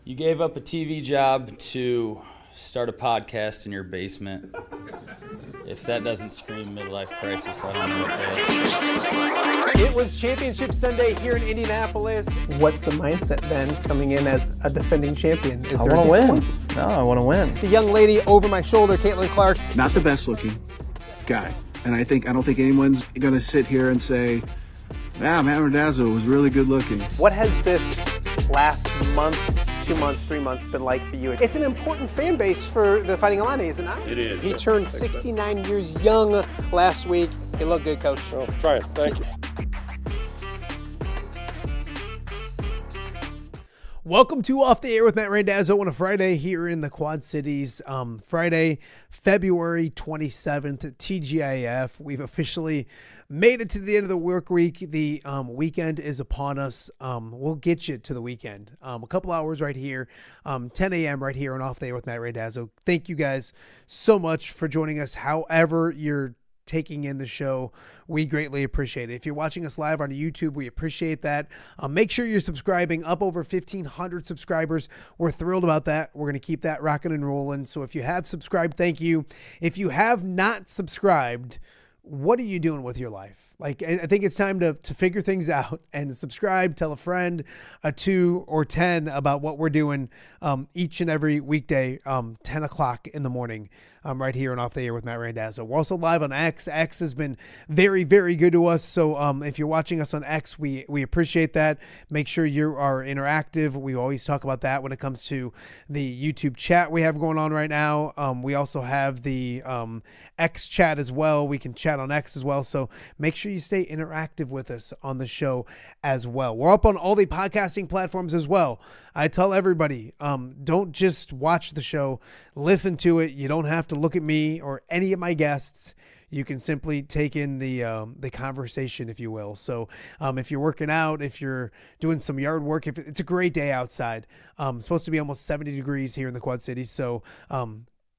You gave up a TV job to start a podcast in your basement. If that doesn't scream midlife crisis, I don't know what does. It was Championship Sunday here in Indianapolis. What's the mindset then coming in as a defending champion? I want to win. No, I want to win. The young lady over my shoulder, Caitlin Clark. Not the best looking guy. And I don't think anyone's going to sit here and say, Matt Randazzo was really good looking. What has this last month, 2 months, 3 months been like for you? It's an important fan base for the Fighting Illini, is it not? It is. He turned 69 years young last week. He looked good, Coach. Oh, try it. Thank you. Welcome to Off the Air with Matt Randazzo on a Friday here in the Quad Cities. Friday, February 27th, TGIF. We've officially made it to the end of the work week. The weekend is upon us. We'll get you to the weekend. A couple hours right here, 10 a.m. right here on Off the Air with Matt Randazzo. Thank you guys so much for joining us. However you're taking in the show, we greatly appreciate it. If you're watching us live on YouTube, we appreciate that. Make sure you're subscribing. Up over 1,500 subscribers. We're thrilled about that. We're going to keep that rocking and rolling. So if you have subscribed, thank you. If you have not subscribed, what are you doing with your life? Like, I think it's time to figure things out and subscribe, tell a friend, 2 or 10 about what we're doing each and every weekday, 10 o'clock in the morning, right here and Off the Air with Matt Randazzo. We're also live on X. X has been very, very good to us. So if you're watching us on X, we appreciate that. Make sure you are interactive. We always talk about that when it comes to the YouTube chat we have going on right now. We also have the X chat as well. We can chat on X as well. So make sure you stay interactive with us on the show as well. We're up on all the podcasting platforms as well. I tell everybody, don't just watch the show, listen to it. You don't have to look at me or any of my guests. You can simply take in the conversation, if you will. So if you're working out, if you're doing some yard work, if it's a great day outside, it's supposed to be almost 70 degrees here in the Quad Cities. So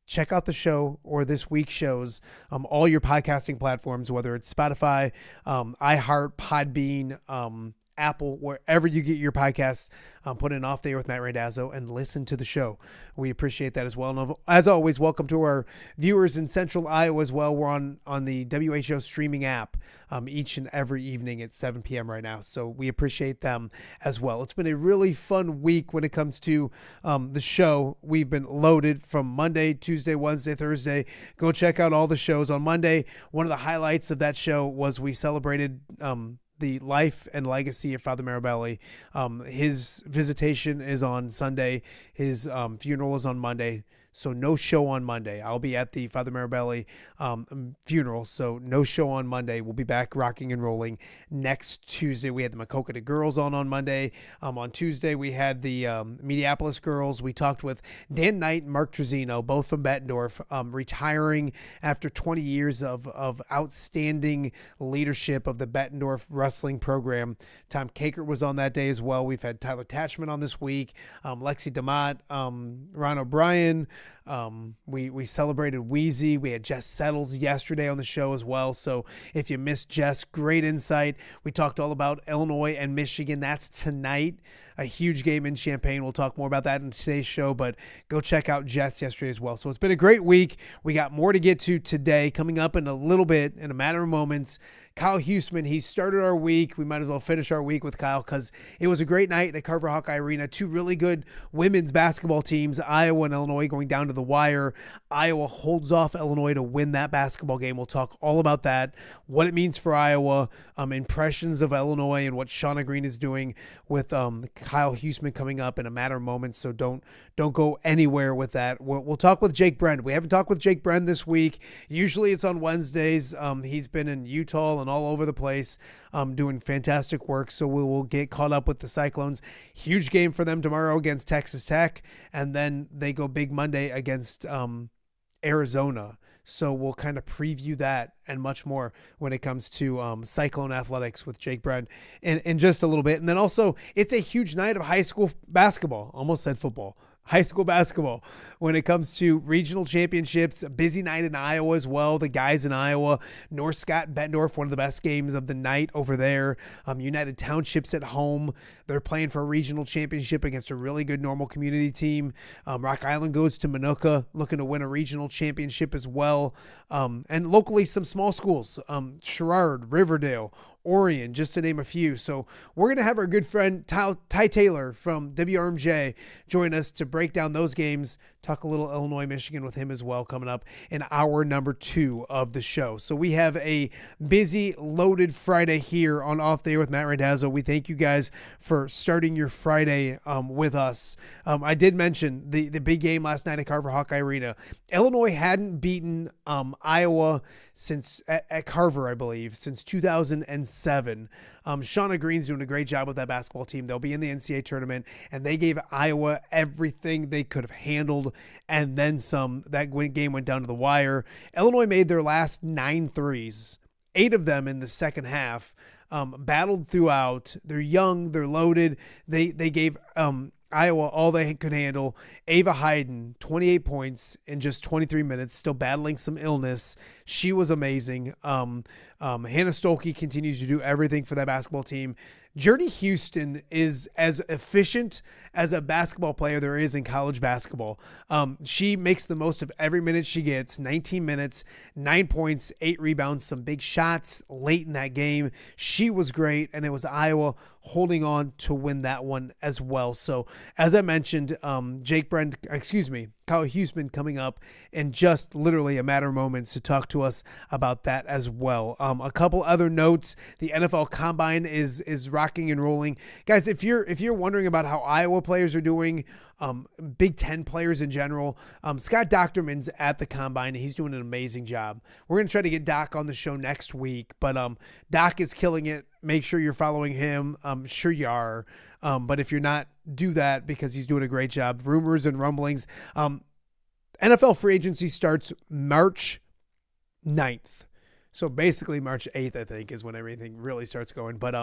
check out the show or this week's shows, all your podcasting platforms, whether it's Spotify, iHeart, Podbean, Apple, wherever you get your podcasts. Put in Off the Air with Matt Randazzo and listen to the show. We appreciate that as well. And as always, welcome to our viewers in Central Iowa as well. We're on the WHO streaming app each and every evening at 7 p.m. right now. So we appreciate them as well. It's been a really fun week when it comes to the show. We've been loaded from Monday, Tuesday, Wednesday, Thursday. Go check out all the shows. On Monday, one of the highlights of that show was we celebrated the life and legacy of Father Marabelli. His visitation is on Sunday. His funeral is on Monday. So no show on Monday. I'll be at the Father Marabelli funeral. So no show on Monday. We'll be back rocking and rolling next Tuesday. We had the Macokota girls on Monday. On Tuesday, we had the Mediapolis girls. We talked with Dan Knight and Mark Trezino, both from Bettendorf, retiring after 20 years of outstanding leadership of the Bettendorf wrestling program. Tom Kakert was on that day as well. We've had Tyler Tachman on this week, Lexi DeMott, Ron O'Brien. We celebrated Wheezy. We had Jess Settles yesterday on the show as well. So if you missed Jess, great insight. We talked all about Illinois and Michigan. That's tonight. A huge game in Champaign. We'll talk more about that in today's show, but go check out Jess yesterday as well. So it's been a great week. We got more to get to today. Coming up in a little bit, in a matter of moments, Kyle Huesmann, he started our week. We might as well finish our week with Kyle because it was a great night at Carver Hawkeye Arena. Two really good women's basketball teams, Iowa and Illinois, going down to the wire. Iowa holds off Illinois to win that basketball game. We'll talk all about that, what it means for Iowa, impressions of Illinois, and what Shauna Green is doing with Kyle Huesmann coming up in a matter of moments. So don't go anywhere with that. We'll talk with Jake Brend. We haven't talked with Jake Brend this week. Usually it's on Wednesdays. He's been in Utah and all over the place doing fantastic work. So we will get caught up with the Cyclones. Huge game for them tomorrow against Texas Tech. And then they go big Monday against Arizona. So we'll kind of preview that and much more when it comes to Cyclone athletics with Jake Brend in just a little bit. And then also, it's a huge night of high school basketball. Almost said football. High school basketball when it comes to regional championships. A busy night in Iowa as well. The guys in Iowa, North Scott, Bettendorf, one of the best games of the night over there. United Townships at home. They're playing for a regional championship against a really good normal community team. Rock Island goes to Minooka looking to win a regional championship as well. And locally, some small schools, Sherrard, Riverdale, Orion, just to name a few. So we're going to have our good friend Ty Taylor from WRMJ join us to break down those games, talk a little Illinois, Michigan with him as well coming up in hour number 2 of the show. So we have a busy, loaded Friday here on Off the Air with Matt Randazzo. We thank you guys for starting your Friday with us. I did mention the big game last night at Carver Hawkeye Arena. Illinois hadn't beaten Iowa since at Carver, I believe, since 2007. Shauna Green's doing a great job with that basketball team. They'll be in the NCAA tournament, and they gave Iowa everything they could have handled and then some. That game went down to the wire. Illinois made their last 9 threes, 8 of them in the second half. Battled throughout. They're young. They're loaded. They gave Iowa all they could handle. Ava Hayden, 28 points in just 23 minutes, still battling some illness. She was amazing. Hannah Stolke continues to do everything for that basketball team. Journey Houston is as efficient as a basketball player there is in college basketball. She makes the most of every minute she gets. 19 minutes, 9 points, 8 rebounds, some big shots late in that game. She was great, and it was Iowa holding on to win that one as well. So as I mentioned, Kyle Huesmann coming up in just literally a matter of moments to talk to us about that as well. A couple other notes: the NFL Combine is rocking and rolling, guys. If you're wondering about how Iowa players are doing, Big Ten players in general, Scott Docterman's at the Combine. He's doing an amazing job. We're gonna try to get Doc on the show next week, but Doc is killing it. Make sure you're following him. I'm sure you are. But if you're not, do that because he's doing a great job. Rumors and rumblings. NFL free agency starts March 9th. So basically March 8th, I think, is when everything really starts going. But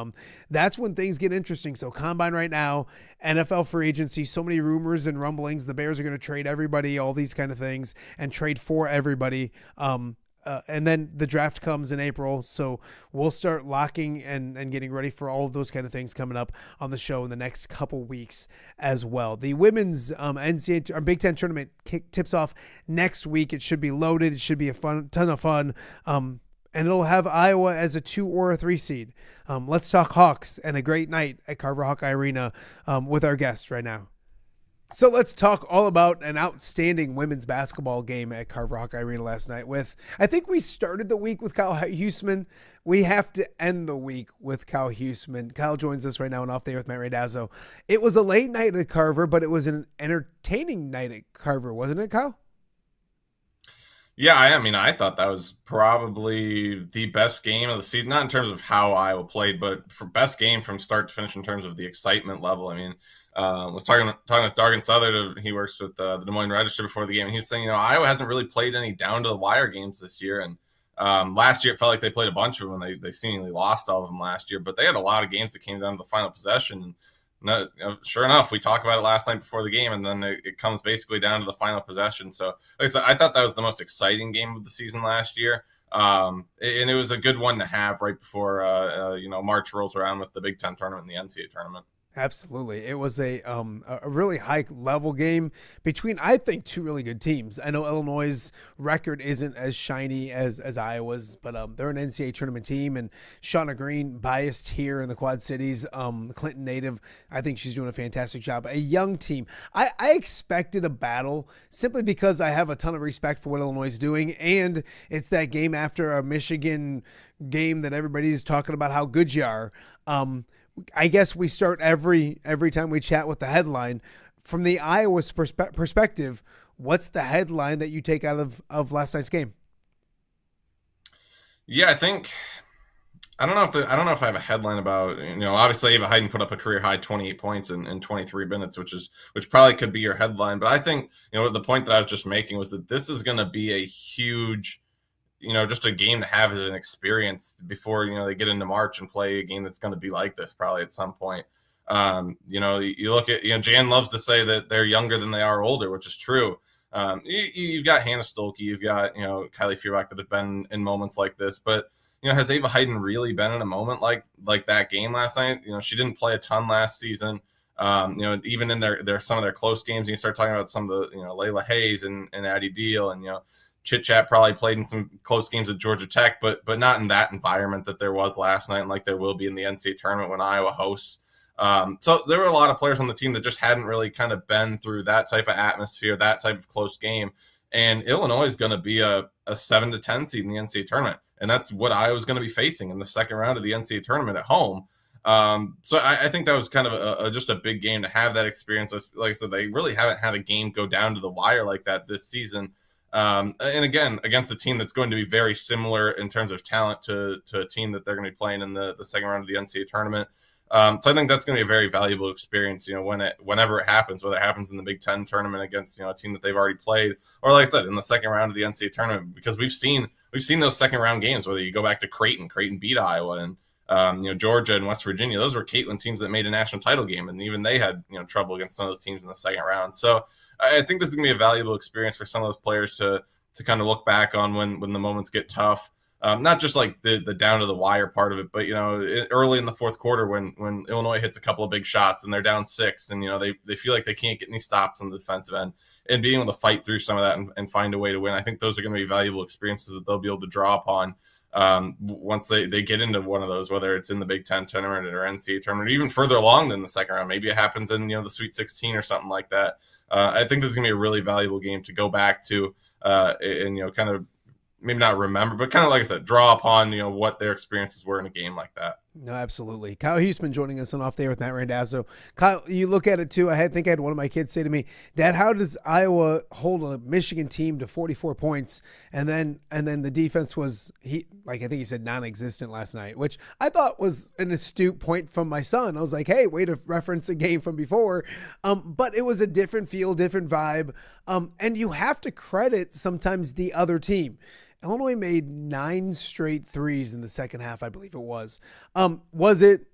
that's when things get interesting. So Combine right now, NFL free agency, so many rumors and rumblings. The Bears are going to trade everybody, all these kind of things, and trade for everybody. And then the draft comes in April, so we'll start locking and getting ready for all of those kind of things coming up on the show in the next couple weeks as well. The women's NCAA or Big Ten tournament tips off next week. It should be loaded. It should be a ton of fun. And it'll have Iowa as a 2 or a 3 seed. Let's talk Hawks and a great night at Carver Hawkeye Arena with our guest right now. So let's talk all about an outstanding women's basketball game at Carver Hawkeye Arena last night I think we started the week with Kyle Huesmann. We have to end the week with Kyle Huesmann. Kyle joins us right now and Off the Air with Matt Randazzo. It was a late night at Carver, but it was an entertaining night at Carver, wasn't it, Kyle? Yeah, I thought that was probably the best game of the season, not in terms of how Iowa played, but for best game from start to finish in terms of the excitement level. Was talking with Dargan Southard. He works with the Des Moines Register before the game, and he was saying, Iowa hasn't really played any down to the wire games this year. And last year it felt like they played a bunch of them, and they seemingly lost all of them last year. But they had a lot of games that came down to the final possession. And sure enough, we talked about it last night before the game, and then it comes basically down to the final possession. So, like I said, I thought that was the most exciting game of the season last year. And it was a good one to have right before March rolls around with the Big Ten tournament and the NCAA tournament. Absolutely. It was a really high level game between, I think, 2 really good teams. I know Illinois' record isn't as shiny as Iowa's, but they're an NCAA tournament team, and Shauna Green, biased here in the Quad Cities, Clinton native, I think she's doing a fantastic job. A young team. I expected a battle simply because I have a ton of respect for what Illinois is doing, and it's that game after a Michigan game that everybody's talking about how good you are. I guess we start every time we chat with the headline. From the Iowa's perspective, what's the headline that you take out of last night's game? Yeah, I don't know if I have a headline about, obviously Ava Hayden put up a career high 28 points in 23 minutes, which probably could be your headline. But I think, the point that I was just making was that this is going to be a huge, just a game to have as an experience before, they get into March and play a game that's going to be like this probably at some point. You look at, Jan loves to say that they're younger than they are older, which is true. You've got Hannah Stolke, you've got, Kylie Feuerbach that have been in moments like this, but, has Ava Hayden really been in a moment like that game last night? She didn't play a ton last season. Even in their some of their close games, and you start talking about some of the, Layla Hayes and Addie Deal, and, Chit Chat probably played in some close games at Georgia Tech, but not in that environment that there was last night, and like there will be in the NCAA tournament when Iowa hosts. So there were a lot of players on the team that just hadn't really kind of been through that type of atmosphere, that type of close game. And Illinois is going to be a 7-10 seed in the NCAA tournament. And that's what Iowa's going to be facing in the second round of the NCAA tournament at home. So I think that was kind of just a big game to have that experience. Like I said, they really haven't had a game go down to the wire like that this season. And again, against a team that's going to be very similar in terms of talent to a team that they're going to be playing in the second round of the NCAA tournament. So I think that's going to be a very valuable experience, whenever it happens, whether it happens in the Big Ten tournament against, a team that they've already played, or like I said, in the second round of the NCAA tournament, because we've seen those second round games, whether you go back to Creighton beat Iowa, and Georgia and West Virginia, those were Caitlin teams that made a national title game, and even they had trouble against some of those teams in the second round. So I think this is going to be a valuable experience for some of those players to kind of look back on when the moments get tough. Not just like the down to the wire part of it, but early in the fourth quarter when Illinois hits a couple of big shots and they're down 6, and they feel like they can't get any stops on the defensive end, and being able to fight through some of that and find a way to win. I think those are going to be valuable experiences that they'll be able to draw upon once they get into one of those, whether it's in the Big Ten tournament or NCAA tournament, or even further along than the second round. Maybe it happens in the Sweet 16 or something like that. I think this is going to be a really valuable game to go back to and kind of maybe not remember, but kind of, like I said, draw upon, what their experiences were in a game like that. No, absolutely. Kyle Huesmann joining us on Off the Air with Matt Randazzo. Kyle, you look at it too. I think I had one of my kids say to me, Dad, how does Iowa hold a Michigan team to 44 points? And then the defense was, I think he said non-existent last night, which I thought was an astute point from my son. I was like, hey, way to reference a game from before. But it was a different feel, different vibe. And you have to credit sometimes the other team. Illinois made 9 straight threes in the second half, I believe it was. Was it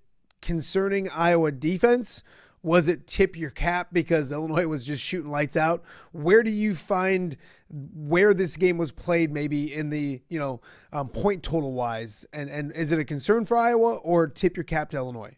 concerning Iowa defense? Was it tip your cap because Illinois was just shooting lights out? Where do you find where this game was played maybe in the, point total wise? And is it a concern for Iowa or tip your cap to Illinois?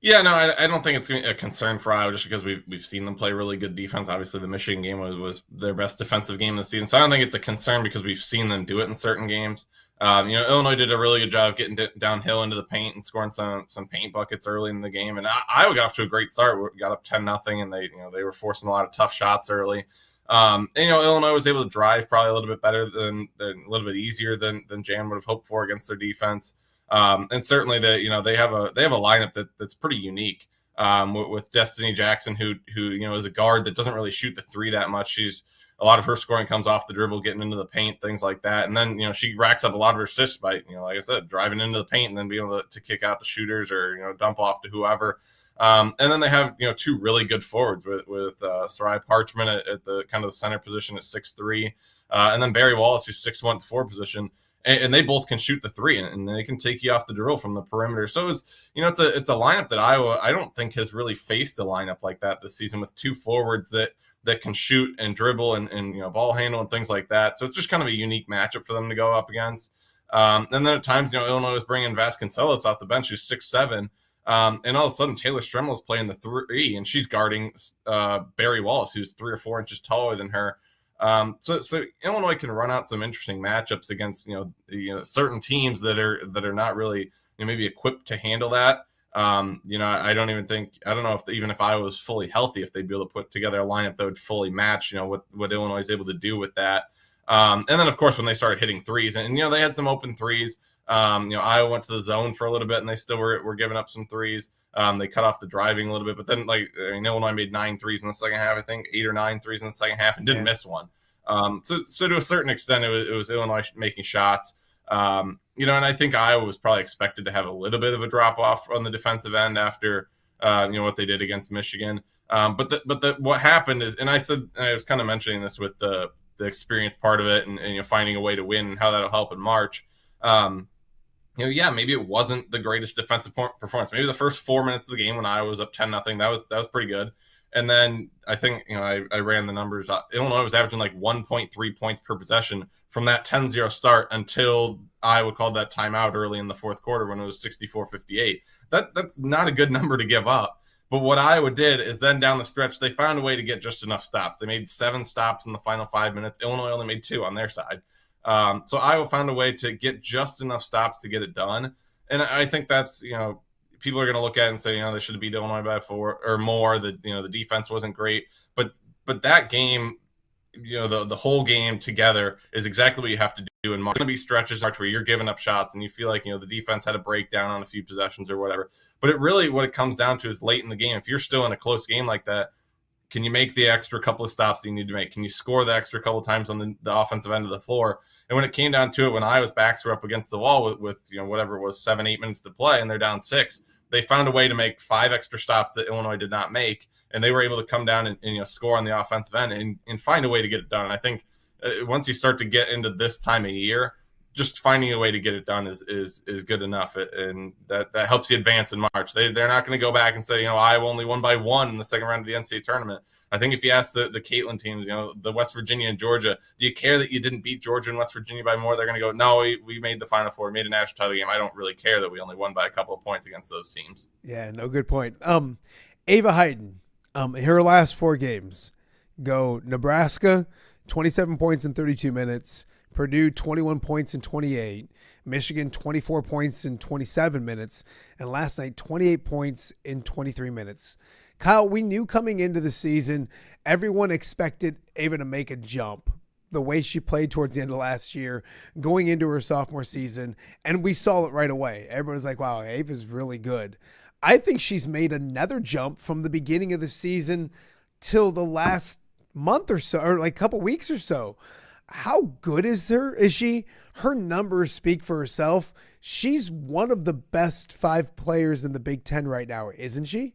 Yeah, no, I don't think it's a concern for Iowa just because we've seen them play really good defense. Obviously, the Michigan game was their best defensive game this season, so I don't think it's a concern because we've seen them do it in certain games. Illinois did a really good job of getting downhill into the paint and scoring some paint buckets early in the game, and Iowa got off to a great start. We got up 10-0, and they were forcing a lot of tough shots early. Illinois was able to drive probably a little bit better than a little bit easier than Jan would have hoped for against their defense. And certainly they have a lineup that's pretty unique with Destiny Jackson, who is a guard that doesn't really shoot the three that much. A lot of her scoring comes off the dribble, getting into the paint, things like that. And then, she racks up a lot of her assists by, like I said, driving into the paint and then being able to kick out to shooters or, dump off to whoever. And then they have, 2 really good forwards with Sarai Parchment at the kind of the center position at 6'3", and then Barry Wallace, who's 6'1" at the forward position. And they both can shoot the three, and they can take you off the dribble from the perimeter. So it's a lineup that Iowa, I don't think, has really faced a lineup like that this season, with 2 forwards that can shoot and dribble and ball handle and things like that. So it's just kind of a unique matchup for them to go up against. And then at times, Illinois is bringing Vasconcelos off the bench, who's 6'7", and all of a sudden Taylor Stremmel is playing the 3, and she's guarding Barry Wallace, who's 3 or 4 inches taller than her. So Illinois can run out some interesting matchups against certain teams that are not really maybe equipped to handle that. I don't know if Iowa was fully healthy, if they'd be able to put together a lineup that would fully match what Illinois is able to do with that. And then of course when they started hitting threes, and they had some open threes. Iowa went to the zone for a little bit, and they still were giving up some threes. They cut off the driving a little bit, but then Illinois made 9 threes in the second half. I think 8 or 9 threes in the second half, and didn't miss one. So to a certain extent, it was Illinois making shots. And I think Iowa was probably expected to have a little bit of a drop off on the defensive end after what they did against Michigan. But what happened is, and I was kind of mentioning this with the experience part of it, and finding a way to win and how that'll help in March. Maybe it wasn't the greatest defensive performance. Maybe the first 4 minutes of the game when Iowa was up 10-0, that was pretty good. And then I think, I ran the numbers. Illinois was averaging like 1.3 points per possession from that 10-0 start until Iowa called that timeout early in the fourth quarter when it was 64-58. That's not a good number to give up. But what Iowa did is then down the stretch, they found a way to get just enough stops. They made 7 stops in the final 5 minutes. Illinois only made 2 on their side. So Iowa found a way to get just enough stops to get it done. And I think that's, people are going to look at it and say, they should have beat Illinois by 4 or more. The defense wasn't great, but that game, the whole game together is exactly what you have to do in March. There's going to be stretches in March where you're giving up shots and you feel like, the defense had a breakdown on a few possessions or whatever. But what it comes down to is late in the game. If you're still in a close game like that, can you make the extra couple of stops that you need to make? Can you score the extra couple of times on the offensive end of the floor? And when it came down to it, when Iowa's backs were up against the wall with whatever it was, 7-8 minutes to play, and they're down 6, they found a way to make 5 extra stops that Illinois did not make, and they were able to come down and score on the offensive end and find a way to get it done. And I think once you start to get into this time of year, just finding a way to get it done is good enough, and that helps you advance in March. They're not going to go back and say, Iowa only won by 1 in the second round of the NCAA tournament. I think if you ask the Caitlin teams, the West Virginia and Georgia, do you care that you didn't beat Georgia and West Virginia by more? They're going to go, no, we made the Final Four, we made a national title game. I don't really care that we only won by a couple of points against those teams. Yeah, no, good point. Ava Hayden, her last 4 games go Nebraska, 27 points in 32 minutes, Purdue, 21 points in 28, Michigan, 24 points in 27 minutes, and last night, 28 points in 23 minutes. Kyle, we knew coming into the season, everyone expected Ava to make a jump the way she played towards the end of last year, going into her sophomore season, and we saw it right away. Everyone was like, wow, Ava's really good. I think she's made another jump from the beginning of the season till the last month or so, or like a couple weeks or so. How good is she? Her numbers speak for herself. She's one of the best 5 players in the Big Ten right now, isn't she?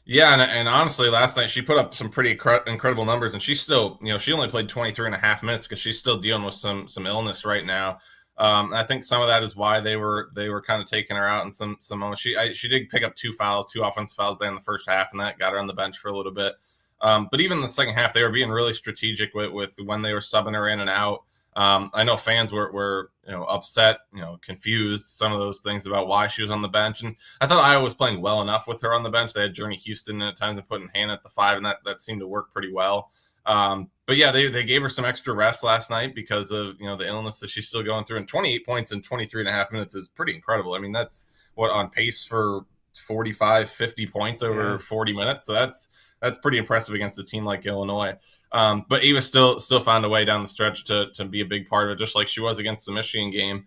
Yeah, and honestly, last night she put up some pretty incredible numbers, and she's still, she only played 23 and a half minutes because she's still dealing with some illness right now. I think some of that is why they were kind of taking her out in some moments. She did pick up 2 offensive fouls there in the first half, and that got her on the bench for a little bit. But even in the second half, they were being really strategic with when they were subbing her in and out. I know fans were upset, confused, some of those things about why she was on the bench. And I thought Iowa was playing well enough with her on the bench. They had Journey Houston at times and putting Hannah at the 5, and that seemed to work pretty well. But yeah, they gave her some extra rest last night because of, the illness that she's still going through. And 28 points in 23 and a half minutes is pretty incredible. I mean, that's on pace for 45, 50 points over 40 minutes. So that's pretty impressive against a team like Illinois. But Ava still found a way down the stretch to be a big part of it, just like she was against the Michigan game.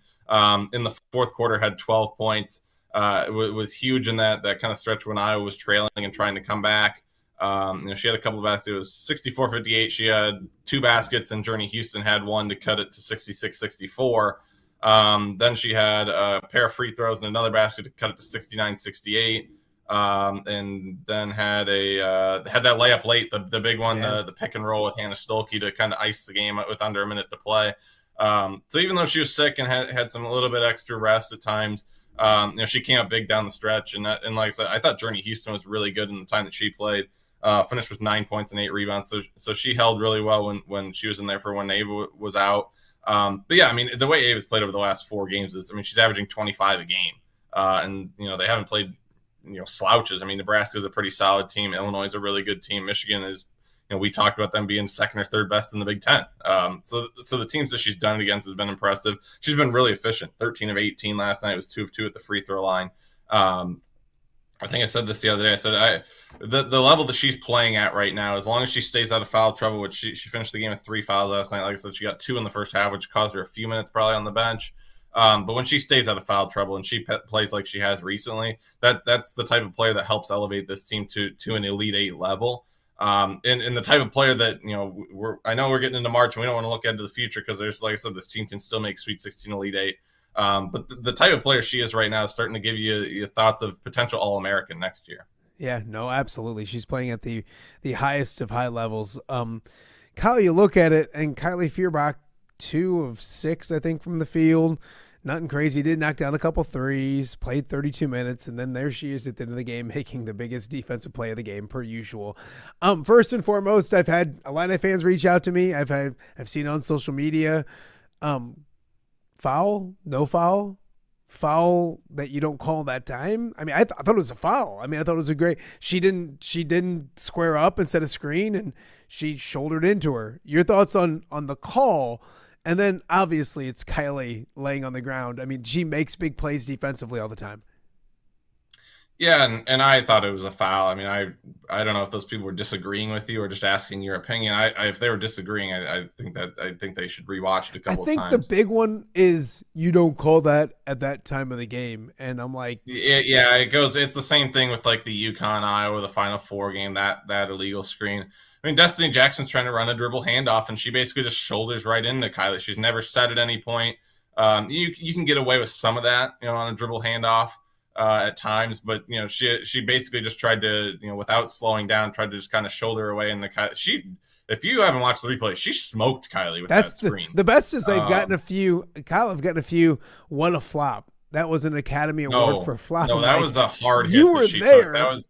In the fourth quarter, had 12 points. It was huge in that kind of stretch when Iowa was trailing and trying to come back. She had a couple of baskets. It was 64-58. She had 2 baskets, and Journey Houston had 1 to cut it to 66-64. Then she had a pair of free throws and another basket to cut it to 69-68. And then had that layup late, the big one, the pick and roll with Hannah Stolke to kind of ice the game with under a minute to play. So even though she was sick and had some a little bit extra rest at times, she came up big down the stretch. And like I said, I thought Journey Houston was really good in the time that she played. Finished with 9 points and 8 rebounds. So she held really well when she was in there for when Ava was out. But yeah, I mean, the way Ava's played over the last 4 games is, she's averaging 25 a game. And they haven't played slouches. I mean, Nebraska's a pretty solid team. Illinois is a really good team. Michigan is, we talked about them being second or third best in the Big Ten. So the teams that she's done it against has been impressive. She's been really efficient. 13 of 18 last night. It was 2 of 2 at the free throw line. I think I said this the other day. I said the level that she's playing at right now, as long as she stays out of foul trouble, which she finished the game with 3 fouls last night. Like I said, she got 2 in the first half, which caused her a few minutes probably on the bench. But when she stays out of foul trouble and she plays like she has recently, that's the type of player that helps elevate this team to an Elite 8 level. And the type of player that, I know we're getting into March and we don't want to look into the future because there's, like I said, this team can still make Sweet 16 Elite 8. But the type of player she is right now is starting to give you your thoughts of potential All-American next year. Yeah, no, absolutely. She's playing at the highest of high levels. Kyle, you look at it, and Kylie Feuerbach, 2 of 6, I think, from the field. Nothing crazy. Did knock down a couple threes, played 32 minutes, and then there she is at the end of the game making the biggest defensive play of the game, per usual. First and foremost, I've had Illini fans reach out to me. I've seen on social media, foul, no foul, foul that you don't call that time. I mean, I thought it was a foul. I mean, I thought it was a great. She didn't square up and set a screen, and she shouldered into her. Your thoughts on the call? And then obviously it's Kylie laying on the ground. I mean, she makes big plays defensively all the time. Yeah, and I thought it was a foul. I mean, I don't know if those people were disagreeing with you or just asking your opinion. If they were disagreeing, I think they should rewatch it a I couple of think the times. big one is you don't call that at that time of the game, and I'm like, Yeah, it goes. It's the same thing with like the UConn Iowa, the Final Four game, that illegal screen. I mean, Destiny Jackson's trying to run a dribble handoff, and she basically just shoulders right into Kylie. She's never said at any point. You can get away with some of that, on a dribble handoff at times, but she basically just tried to, without slowing down, tried to just kind of shoulder away into Kylie. If you haven't watched the replay, she smoked Kylie with that screen. The best is they've gotten a few. Kyle have gotten a few. What a flop! That was an Academy Award for flop. No, that was a hard hit. You were there. That was.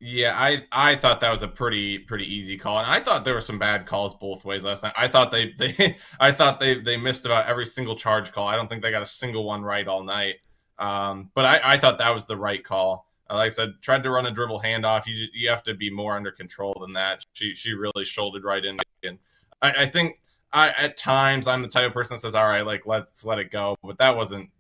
Yeah, I thought that was a pretty easy call, and I thought there were some bad calls both ways last night. I thought they missed about every single charge call. I don't think they got a single one right all night. But I thought that was the right call. Like I said, tried to run a dribble handoff. You have to be more under control than that. She really shouldered right in, and I think at times I'm the type of person that says, all right, like let's let it go. But that wasn't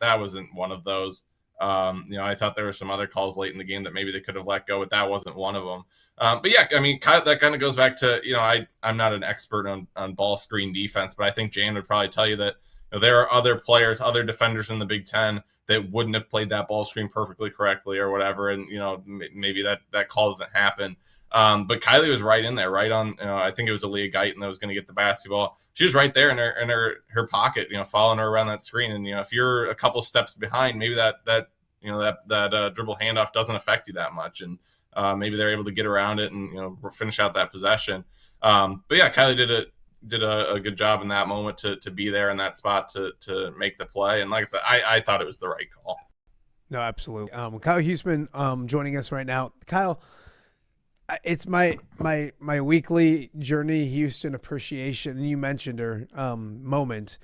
one of those. I thought there were some other calls late in the game that maybe they could have let go, but that wasn't one of them. But yeah, I mean, that kind of goes back to, I'm not an expert on ball screen defense, but I think Jan would probably tell you that there are other players, other defenders in the Big Ten that wouldn't have played that ball screen perfectly correctly or whatever. And, maybe that call doesn't happen. But Kylie was right in there, right on, I think it was Aaliyah Guyton that was going to get the basketball. She was right there in her pocket, following her around that screen. And, if you're a couple steps behind, maybe that dribble handoff doesn't affect you that much. And maybe they're able to get around it and, finish out that possession. But yeah, Kylie did a good job in that moment to be there in that spot to make the play. And like I said, I thought it was the right call. No, absolutely. Kyle Huesmann joining us right now. Kyle, it's my weekly Journey Houston appreciation, and you mentioned her moment.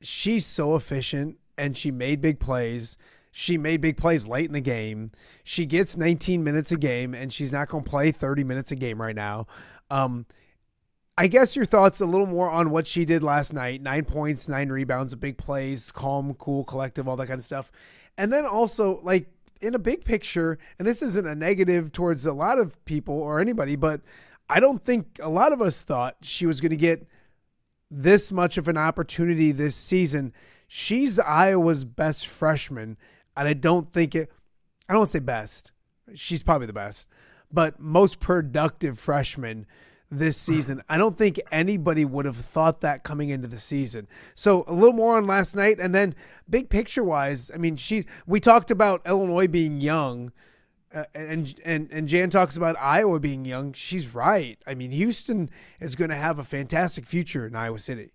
She's so efficient, and she made big plays. She made big plays late in the game. She gets 19 minutes a game, and she's not going to play 30 minutes a game right now. I guess your thoughts a little more on what she did last night. 9 points, 9 rebounds, big plays, calm, cool, collective, all that kind of stuff. And then also, like, in a big picture, and this isn't a negative towards a lot of people or anybody, but I don't think a lot of us thought she was going to get this much of an opportunity this season. She's Iowa's best freshman, and I don't want to say best. She's probably the best, but most productive freshman this season. I don't think anybody would have thought that coming into the season. So a little more on last night, and then big picture wise, I mean, we talked about Illinois being young, and Jan talks about Iowa being young. She's right. I mean, Houston is going to have a fantastic future in Iowa City.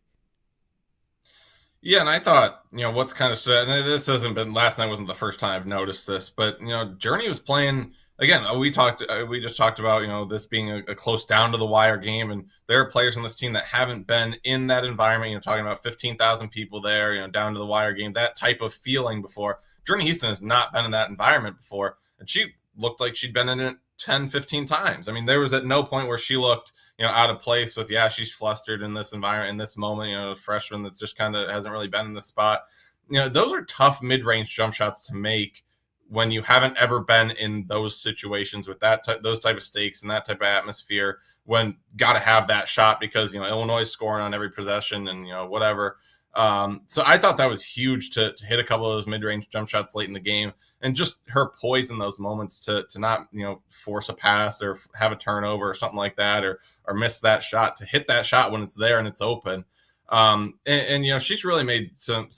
Yeah, and I thought, what's kind of sad, and this hasn't been, last night wasn't the first time I've noticed this, but, Journey was playing. Again, we just talked about, this being a close down to the wire game, and there are players on this team that haven't been in that environment, talking about 15,000 people there, down to the wire game, that type of feeling before. Journey Houston has not been in that environment before, and she looked like she'd been in it 10, 15 times. I mean, there was at no point where she looked, out of place with, she's flustered in this environment, in this moment, a freshman that's just kind of hasn't really been in the spot. Those are tough mid-range jump shots to make when you haven't ever been in those situations with those type of stakes and that type of atmosphere, when got to have that shot because, Illinois is scoring on every possession and, whatever. So I thought that was huge to hit a couple of those mid-range jump shots late in the game, and just her poise in those moments to not, force a pass or have a turnover or something like that, or miss that shot, to hit that shot when it's there and it's open. And she's really made some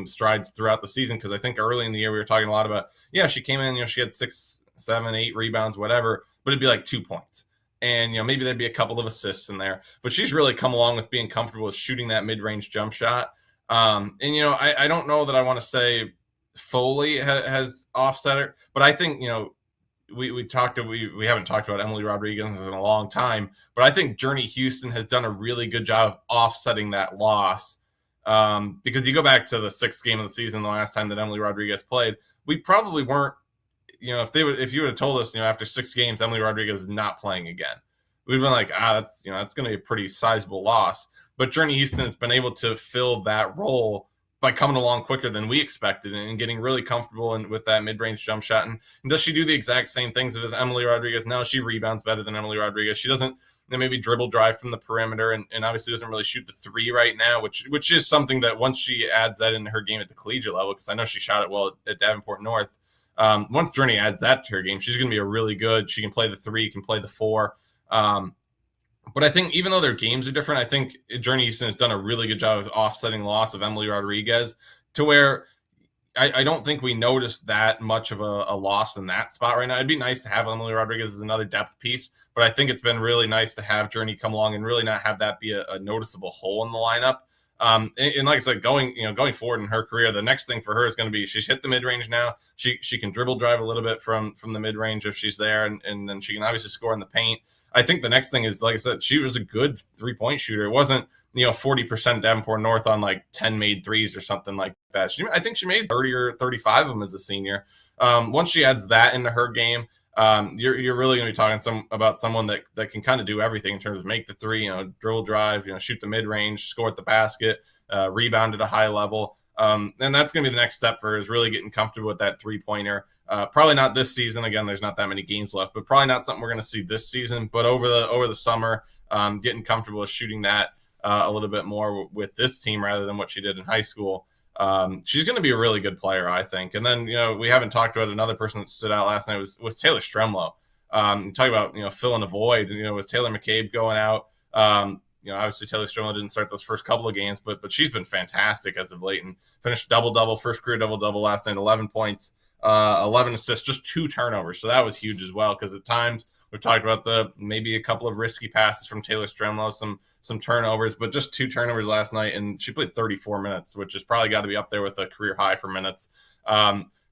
strides throughout the season, because I think early in the year we were talking a lot about, she came in, she had 6, 7, 8 rebounds, whatever, but it'd be like 2 points. And, maybe there'd be a couple of assists in there, but she's really come along with being comfortable with shooting that mid-range jump shot. And, I don't know that I want to say Foley has offset it, but I think, we haven't talked about Emily Rodriguez in a long time, but I think Journey Houston has done a really good job of offsetting that loss. Because you go back to the 6th game of the season, the last time that Emily Rodriguez played, we probably weren't, if you would have told us, after 6 games, Emily Rodriguez is not playing again, we'd been like, that's going to be a pretty sizable loss. But Journey Houston has been able to fill that role by coming along quicker than we expected and getting really comfortable with that mid-range jump shot. And does she do the exact same things as Emily Rodriguez? No, she rebounds better than Emily Rodriguez. She doesn't maybe dribble drive from the perimeter and obviously doesn't really shoot the three right now, which is something that once she adds that into her game at the collegiate level, because I know she shot it well at Davenport North. Once Journey adds that to her game, she's going to be a really good. She can play the three, can play the four. But I think even though their games are different, I think Journey Houston has done a really good job of offsetting the loss of Emily Rodriguez to where I don't think we noticed that much of a loss in that spot right now. It'd be nice to have Emily Rodriguez as another depth piece, but I think it's been really nice to have Journey come along and really not have that be a noticeable hole in the lineup. And like I said, going forward in her career, the next thing for her is going to be she's hit the mid range now. She can dribble drive a little bit from the mid range if she's there, and then she can obviously score in the paint. I think the next thing is, like I said, she was a good 3-point shooter. It wasn't 40% Davenport North on like 10 made threes or something like that. I think she made 30 or 35 of them as a senior. Once she adds that into her game, you're really going to be talking about someone that can kind of do everything in terms of make the three, dribble drive, shoot the mid range, score at the basket, rebound at a high level. And that's going to be the next step for her, is really getting comfortable with that 3-pointer. Probably not this season. Again, there's not that many games left, but probably not something we're going to see this season. But over the summer, getting comfortable with shooting that a little bit more with this team rather than what she did in high school. She's going to be a really good player, I think. And then, we haven't talked about another person that stood out last night was Taylor Stremlow. You talk about, filling a void, with Taylor McCabe going out. Obviously Taylor Stremlow didn't start those first couple of games, but she's been fantastic as of late and finished double-double, first career double-double last night, 11 points, 11 assists, just 2 turnovers. So that was huge as well, because at times we've talked about maybe a couple of risky passes from Taylor Stremlow, some turnovers, but just 2 turnovers last night, and she played 34 minutes, which has probably got to be up there with a career high for minutes.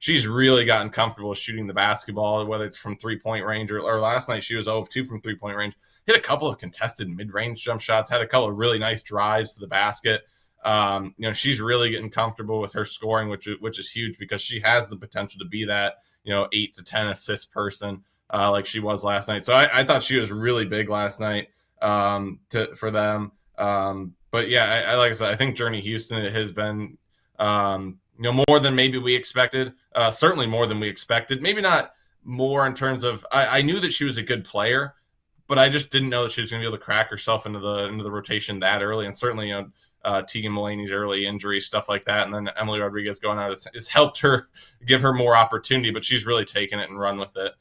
She's really gotten comfortable shooting the basketball, whether it's from 3-point range or last night she was 0 of 2 from 3-point range. Hit a couple of contested mid-range jump shots, had a couple of really nice drives to the basket. She's really getting comfortable with her scoring, which is huge, because she has the potential to be that 8 to 10 assist person like she was last night. So I thought she was really big last night for them. But yeah, like I said, I think Journey Houston has been more than maybe we expected. Certainly more than we expected. Maybe not more in terms of I knew that she was a good player, but I just didn't know that she was going to be able to crack herself into the rotation that early. And certainly, Tegan Mulaney's early injury, stuff like that, and then Emily Rodriguez going out has helped her, give her more opportunity. But she's really taken it and run with it.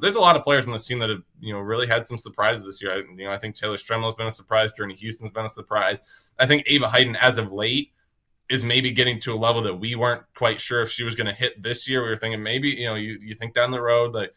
There's a lot of players on this team that have really had some surprises this year. I think Taylor Stremlow's been a surprise. Journey Houston's been a surprise. I think Ava Hayden, as of late, is maybe getting to a level that we weren't quite sure if she was going to hit this year. We were thinking maybe, you think down the road, like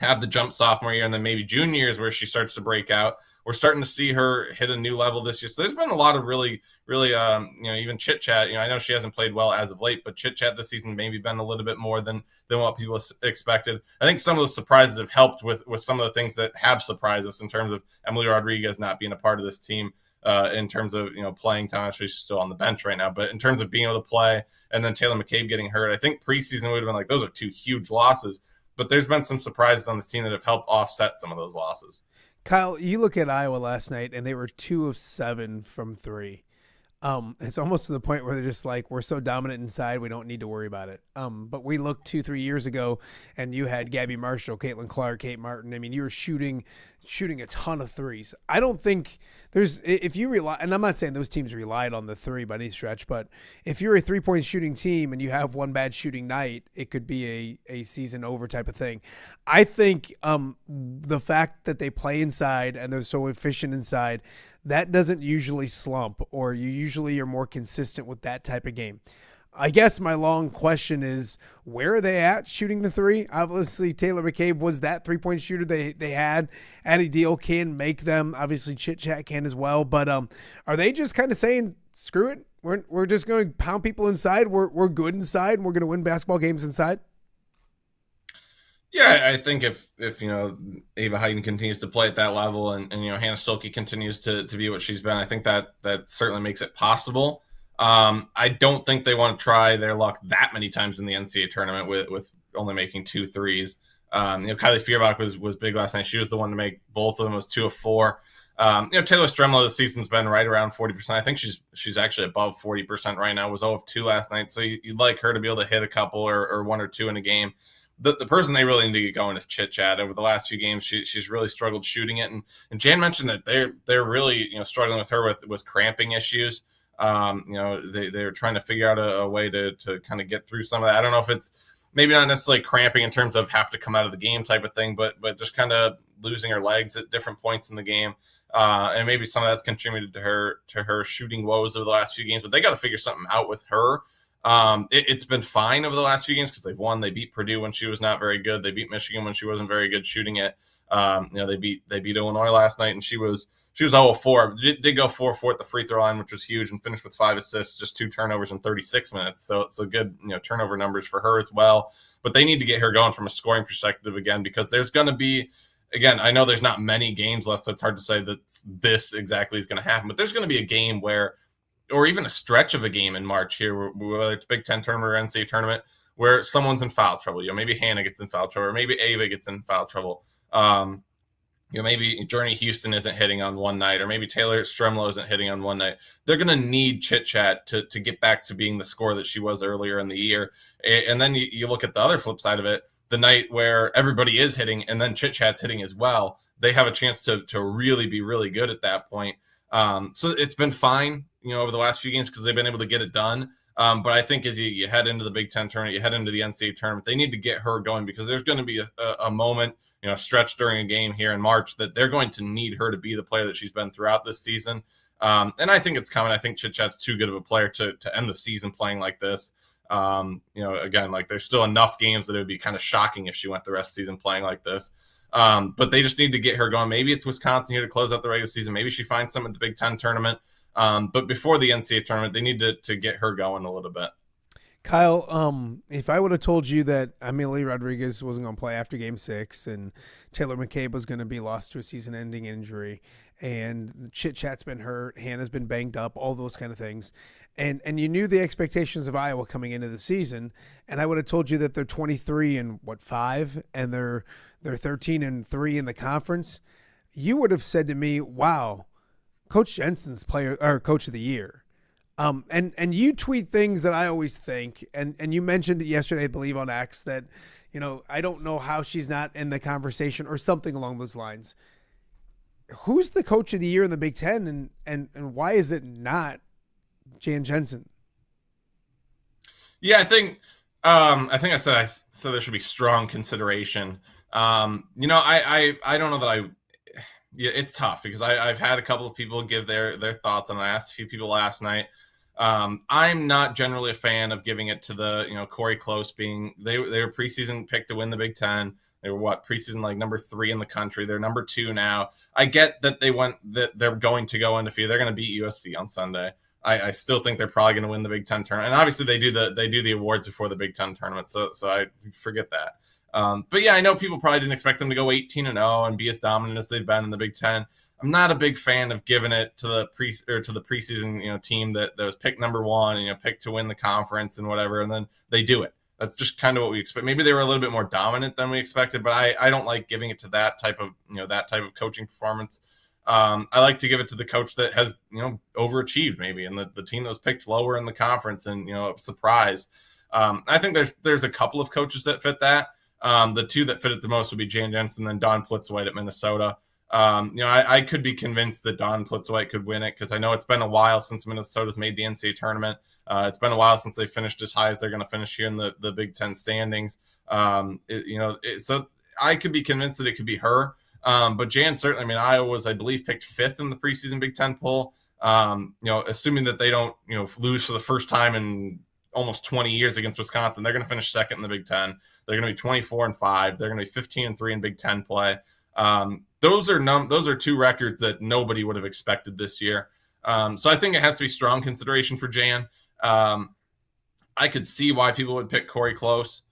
have the jump sophomore year and then maybe junior years where she starts to break out. We're starting to see her hit a new level this year. So there's been a lot of really, really, even chit chat. I know she hasn't played well as of late, but chit chat this season maybe been a little bit more than what people expected. I think some of the surprises have helped with some of the things that have surprised us in terms of Emily Rodriguez not being a part of this team. In terms of playing time, she's still on the bench right now, but in terms of being able to play, and then Taylor McCabe getting hurt, I think preseason would have been like, those are 2 huge losses, but there's been some surprises on this team that have helped offset some of those losses. Kyle, you look at Iowa last night, and they were 2 of 7 from 3. It's almost to the point where they're just like, we're so dominant inside, we don't need to worry about it. But we looked 2-3 years ago, and you had Gabby Marshall, Caitlin Clark, Kate Martin. I mean, you were shooting a ton of threes. I don't think there's, if you rely, and I'm not saying those teams relied on the 3 by any stretch, but if you're a 3-point shooting team and you have one bad shooting night, it could be a season over type of thing. I think the fact that they play inside and they're so efficient inside, that doesn't usually slump, or you usually are more consistent with that type of game. I guess my long question is, where are they at shooting the 3? Obviously, Taylor McCabe was that 3-point shooter they had. Addie Deal can make them. Obviously, Chit Chat can as well. But are they just kind of saying, screw it, we're just going to pound people inside. We're good inside, and we're going to win basketball games inside? Yeah, I think if Ava Hayden continues to play at that level and Hannah Stolke continues to be what she's been, I think that certainly makes it possible. I don't think they want to try their luck that many times in the NCAA tournament with only making 2 threes. Kylie Feuerbach was big last night. She was the one to make both of them. It was 2 of 4. Taylor Stremlo this season's been right around 40%. I think she's actually above 40% right now. Was 0 of 2 last night. So you'd like her to be able to hit a couple or 1 or 2 in a game. The person they really need to get going is Chit Chat. Over the last few games, she's really struggled shooting it. And Jan mentioned that they're really struggling with her with cramping issues. They're trying to figure out a way to kind of get through some of that. I don't know if it's maybe not necessarily cramping in terms of have to come out of the game type of thing, but just kind of losing her legs at different points in the game. And maybe some of that's contributed to her shooting woes over the last few games, but they got to figure something out with her. It's been fine over the last few games because they've won. They beat Purdue when she was not very good. They beat Michigan when she wasn't very good shooting it. They beat Illinois last night, and she was 0 of 4. Did go 4 of 4 at the free throw line, which was huge, and finished with 5 assists, just 2 turnovers in 36 minutes. So good, turnover numbers for her as well. But they need to get her going from a scoring perspective again, because there's going to be, again, I know there's not many games left, so it's hard to say that this exactly is going to happen. But there's going to be a game where, or even a stretch of a game in March here, whether it's Big Ten tournament or NCAA tournament, where someone's in foul trouble. Maybe Hannah gets in foul trouble, or maybe Ava gets in foul trouble. Maybe Journey Houston isn't hitting on one night, or maybe Taylor Stremlo isn't hitting on one night. They're going to need Chit Chat to get back to being the scorer that she was earlier in the year. And then you look at the other flip side of it, the night where everybody is hitting and then Chit Chat's hitting as well. They have a chance to really be really good at that point. So it's been fine, over the last few games because they've been able to get it done. But I think as you head into the Big Ten tournament, you head into the NCAA tournament, they need to get her going, because there's going to be a moment, stretch during a game here in March that they're going to need her to be the player that she's been throughout this season. And I think it's coming. I think Chit Chat's too good of a player to end the season playing like this. Again, like there's still enough games that it would be kind of shocking if she went the rest of the season playing like this. But they just need to get her going. Maybe it's Wisconsin here to close out the regular season. Maybe she finds something at the Big Ten tournament. But before the NCAA tournament, they need to get her going a little bit. Kyle, if I would have told you that Amelie Rodriguez wasn't going to play after Game 6 and Taylor McCabe was going to be lost to a season-ending injury and Chit Chat's been hurt, Hannah's been banged up, all those kind of things, and you knew the expectations of Iowa coming into the season, and I would have told you that they're 23-5 and they're 13-3 in the conference, you would have said to me, "Wow, Coach Jensen's player or Coach of the Year." And you tweet things that I always think, and you mentioned it yesterday, I believe, on X that, I don't know how she's not in the conversation or something along those lines. Who's the Coach of the Year in the Big Ten, and why is it not Jan Jensen? Yeah, I think I said there should be strong consideration. I don't know that it's tough because I've had a couple of people give their thoughts, and I asked a few people last night. I'm not generally a fan of giving it to the, Corey Close being, they were preseason picked to win the Big Ten. They were preseason like number 3 in the country. They're number 2 now. I get that they're going to go undefeated. They're going to beat USC on Sunday. I still think they're probably going to win the Big Ten tournament. And obviously they do the awards before the Big Ten tournament. So I forget that. But yeah, I know people probably didn't expect them to go 18-0 and be as dominant as they've been in the Big Ten. I'm not a big fan of giving it to the preseason team that was picked number 1 and picked to win the conference and whatever, and then they do it. That's just kind of what we expect. Maybe they were a little bit more dominant than we expected, but I don't like giving it to that type of coaching performance. I like to give it to the coach that has overachieved maybe, and the team that was picked lower in the conference and surprised. I think there's a couple of coaches that fit that. The 2 that fit it the most would be Jan Jensen and then Dawn Plitzwhite at Minnesota. I could be convinced that Dawn Plitzwhite could win it because I know it's been a while since Minnesota's made the NCAA tournament. It's been a while since they finished as high as they're going to finish here in the Big Ten standings. So I could be convinced that it could be her. But Jan certainly, Iowa was, I believe, picked 5th in the preseason Big Ten poll. Assuming that they don't, lose for the first time in almost 20 years against Wisconsin, they're going to finish 2nd in the Big Ten. They're going to be 24-5. They're going to be 15-3 in Big Ten play. Those are 2 records that nobody would have expected this year. So I think it has to be strong consideration for Jan. I could see why people would pick Corey Close,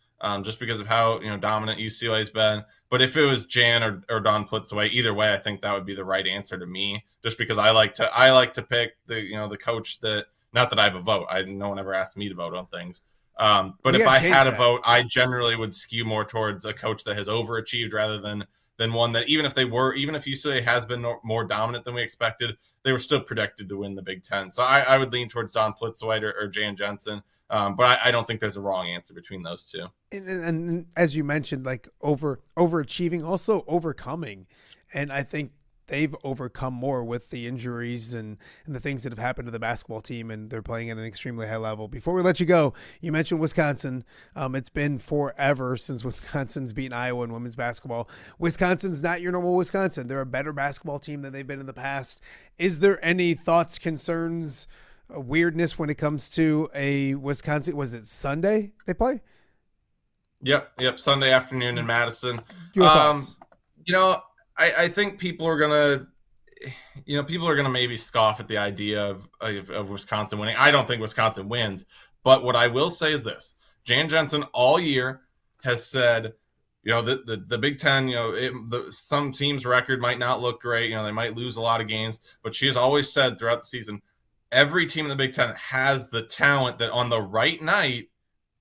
just because of how dominant UCLA has been. But if it was Jan or Dawn Plitzwhite, either way, I think that would be the right answer to me. Just because I like to pick the coach that, not that I have a vote. No one ever asked me to vote on things. But if I had a vote, I generally would skew more towards a coach that has overachieved rather than than one that even if UCLA has been more dominant than we expected, they were still predicted to win the Big Ten. So I would lean towards Don Plitzweit or Jan Jensen. But I don't think there's a wrong answer between those two. And as you mentioned, like overachieving, also overcoming. And I think they've overcome more with the injuries and the things that have happened to the basketball team, and they're playing at an extremely high level. Before we let you go, you mentioned Wisconsin. It's been forever since Wisconsin's beaten Iowa in women's basketball. Wisconsin's not your normal Wisconsin. They're a better basketball team than they've been in the past. Is there any thoughts, concerns, weirdness when it comes to a Wisconsin? Was it Sunday they play? Yep. Sunday afternoon in Madison. Your thoughts? I think people are gonna maybe scoff at the idea of Wisconsin winning. I don't think Wisconsin wins, but what I will say is this: Jan Jensen all year has said, the Big Ten, some teams' record might not look great. They might lose a lot of games, but she has always said throughout the season, every team in the Big Ten has the talent that on the right night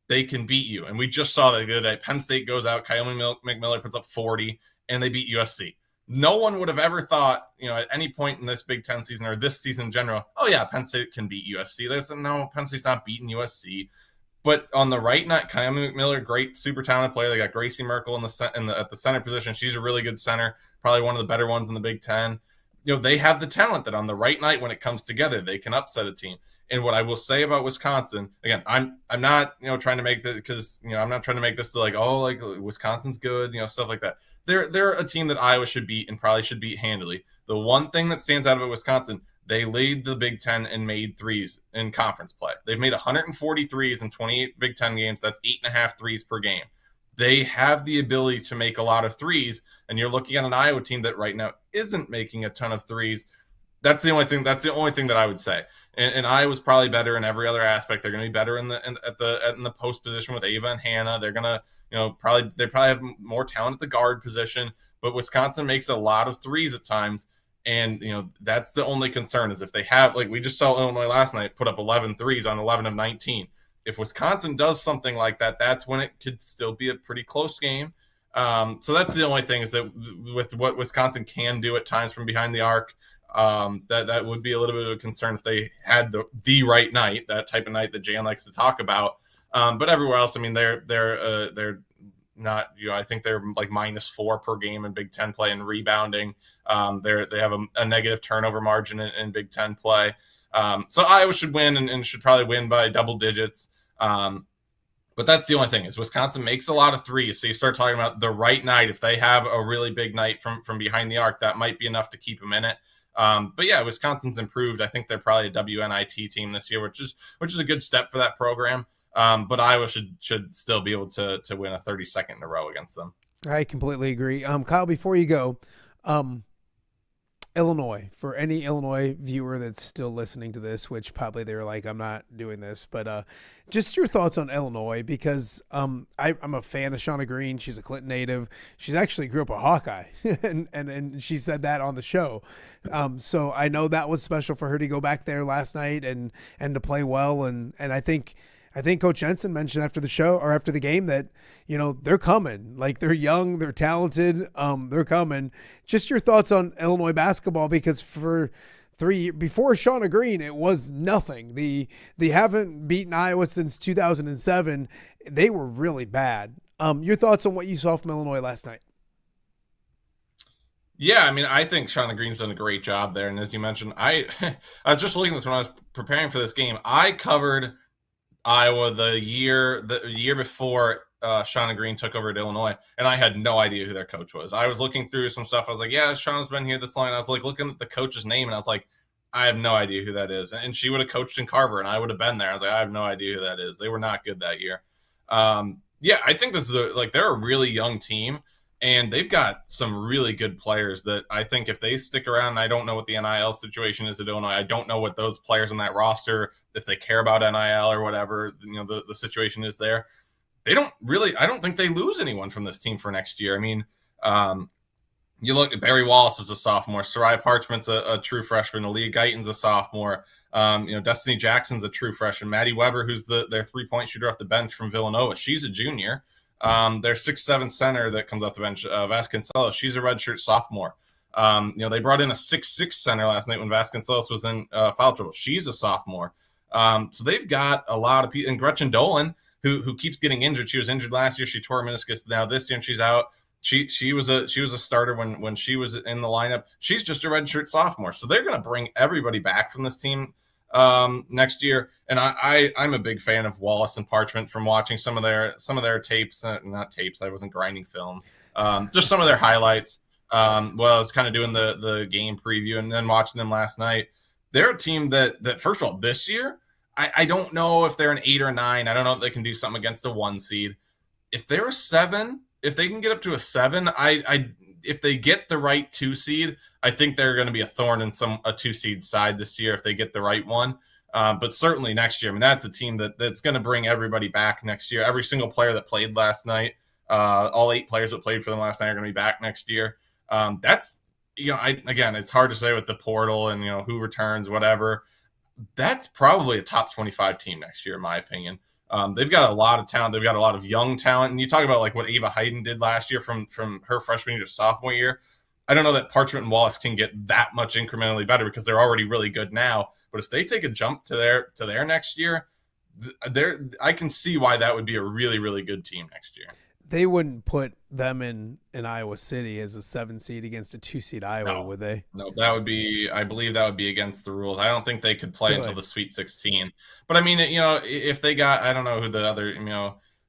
they can beat you. And we just saw that the other day. Penn State goes out, Kylie McMillan puts up 40, and they beat USC. No one would have ever thought, at any point in this Big Ten season or this season in general, oh yeah, Penn State can beat USC. They said, no, Penn State's not beating USC. But on the right night, Kylie McMillan, great, super talented player. They got Gracie Merkel at the center position. She's a really good center, probably one of the better ones in the Big Ten. They have the talent that on the right night when it comes together, they can upset a team. And what I will say about Wisconsin, again, I'm not trying to make this because I'm not trying to make this to like Wisconsin's good, stuff like that. They're a team that Iowa should beat and probably should beat handily. The one thing that stands out about Wisconsin, they laid the Big Ten and made threes in conference play. They've made 140 threes in 28 Big Ten games. That's 8.5 threes per game. They have the ability to make a lot of threes, and you're looking at an Iowa team that right now isn't making a ton of threes. That's the only thing that I would say. And Iowa's probably better in every other aspect. They're going to be better in the post position with Ava and Hannah. They're going to probably have more talent at the guard position. But Wisconsin makes a lot of threes at times, and that's the only concern is if they have, like we just saw Illinois last night put up 11 threes on 11 of 19. If Wisconsin does something like that, that's when it could still be a pretty close game. So that's the only thing is that with what Wisconsin can do at times from behind the arc, that would be a little bit of a concern if they had the right night, that type of night that Jan likes to talk about. But everywhere else, I mean, they're not, I think they're like -4 per game in Big Ten play and rebounding. They have a negative turnover margin in Big Ten play. So Iowa should win and should probably win by double digits. But that's the only thing is Wisconsin makes a lot of threes. So you start talking about the right night. If they have a really big night from behind the arc, that might be enough to keep them in it. But yeah, Wisconsin's improved. I think they're probably a WNIT team this year, which is a good step for that program. But Iowa should still be able to win a 32nd in a row against them. I completely agree. Kyle, before you go, Illinois, for any Illinois viewer that's still listening to this, which probably they're like, I'm not doing this, but just your thoughts on Illinois, because I'm a fan of Shauna Green. She's a Clinton native. She's actually grew up a Hawkeye, and she said that on the show. So I know that was special for her to go back there last night and to play well. And I think Coach Jensen mentioned after the show or after the game that, they're coming. Like, they're young, they're talented, they're coming. Just your thoughts on Illinois basketball, because for 3 years before Shauna Green, it was nothing. They haven't beaten Iowa since 2007. They were really bad. Your thoughts on what you saw from Illinois last night? Yeah, I mean, I think Shauna Green's done a great job there. And as you mentioned, I was just looking at this when I was preparing for this game. I covered Iowa the year before Shauna Green took over at Illinois, and I had no idea who their coach was. I was looking through some stuff. I was like, yeah, Shauna's been here this long. And I was like looking at the coach's name, and I was like, I have no idea who that is. And she would have coached in Carver, and I would have been there. I was like, I have no idea who that is. They were not good that year. Yeah, I think this is they're a really young team, and they've got some really good players that I think if they stick around, I don't know what the NIL situation is at Illinois. I don't know what those players on that roster, if they care about NIL or whatever, the situation is there. I don't think they lose anyone from this team for next year. I mean, you look at Barry Wallace is a sophomore, Soraya Parchment's a true freshman, Aaliyah Guyton's a sophomore, Destiny Jackson's a true freshman, Maddie Weber, who's their 3-point shooter off the bench from Villanova, she's a junior. Their 6'7" center that comes off the bench, Vasconcelos, she's a redshirt sophomore. They brought in a 6'6" center last night when Vasconcelos was in foul trouble. She's a sophomore. So they've got a lot of people. And Gretchen Dolan, who keeps getting injured. She was injured last year. She tore a meniscus. Now this year she's out. She was a starter when she was in the lineup. She's just a redshirt sophomore. So they're going to bring everybody back from this team next year. And I'm a big fan of Wallace and Parchment from watching some of their tapes. Not tapes. I wasn't grinding film. Just some of their highlights. I was kind of doing the game preview and then watching them last night. They're a team that first of all, this year, I don't know if they're an 8 or 9. I don't know if they can do something against a 1 seed. If they're a 7, if they can get up to a 7, if they get the right 2 seed, I think they're going to be a thorn in a 2 seed side this year if they get the right one. But certainly next year, I mean, that's a team that's going to bring everybody back next year. Every single player that played last night, all 8 players that played for them last night are going to be back next year. That's, again, it's hard to say with the portal and, who returns, whatever. That's probably a top 25 team next year, in my opinion. They've got a lot of talent. They've got a lot of young talent. And you talk about like what Ava Hayden did last year from her freshman year to sophomore year. I don't know that Parchment and Wallace can get that much incrementally better because they're already really good now. But if they take a jump to their next year, I can see why that would be a really, really good team next year. They wouldn't put them in Iowa City as a 7 seed against a 2 seed Iowa, would they? No, I believe that would be against the rules. I don't think they could play until the Sweet 16. But I mean, if they got, I don't know who the other,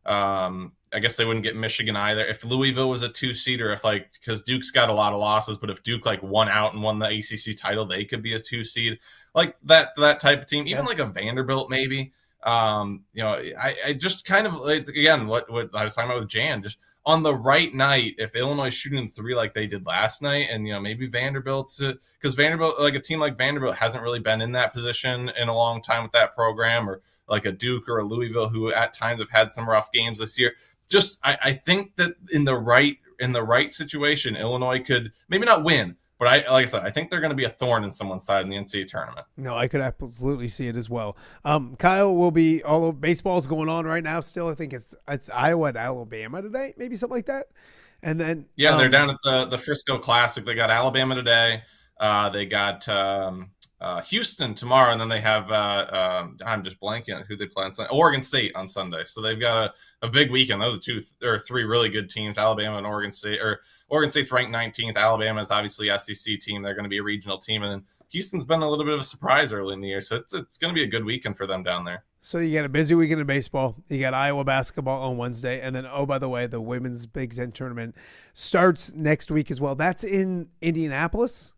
I guess they wouldn't get Michigan either. If Louisville was a 2 seed, or because Duke's got a lot of losses, but if Duke won out and won the ACC title, they could be a 2 seed, like that type of team, even like a Vanderbilt maybe. I just kind of, it's again what I was talking about with Jan, just on the right night, if Illinois is shooting 3 like they did last night, and maybe Vanderbilt's, because Vanderbilt, like a team like Vanderbilt hasn't really been in that position in a long time with that program, or like a Duke or a Louisville who at times have had some rough games this year. Just I think that in the right situation, Illinois could maybe not win, but like I said, I think they're going to be a thorn in someone's side in the NCAA tournament. No, I could absolutely see it as well. Kyle, will be all of baseball's going on right now still. I think it's Iowa and Alabama today, maybe something like that. And then they're down at the Frisco Classic. They got Alabama today. They got Houston tomorrow, and then they have I'm just blanking on who they play on Sunday. Oregon State on Sunday. So they've got a big weekend. Those are 2 or 3 really good teams, Alabama and Oregon State. Or Oregon State's ranked 19th. Alabama is obviously SEC team. They're going to be a regional team, and then Houston's been a little bit of a surprise early in the year. So it's going to be a good weekend for them down there. So you got a busy weekend of baseball. You got Iowa basketball on Wednesday, and then by the way, the women's Big Ten tournament starts next week as well. That's in Indianapolis.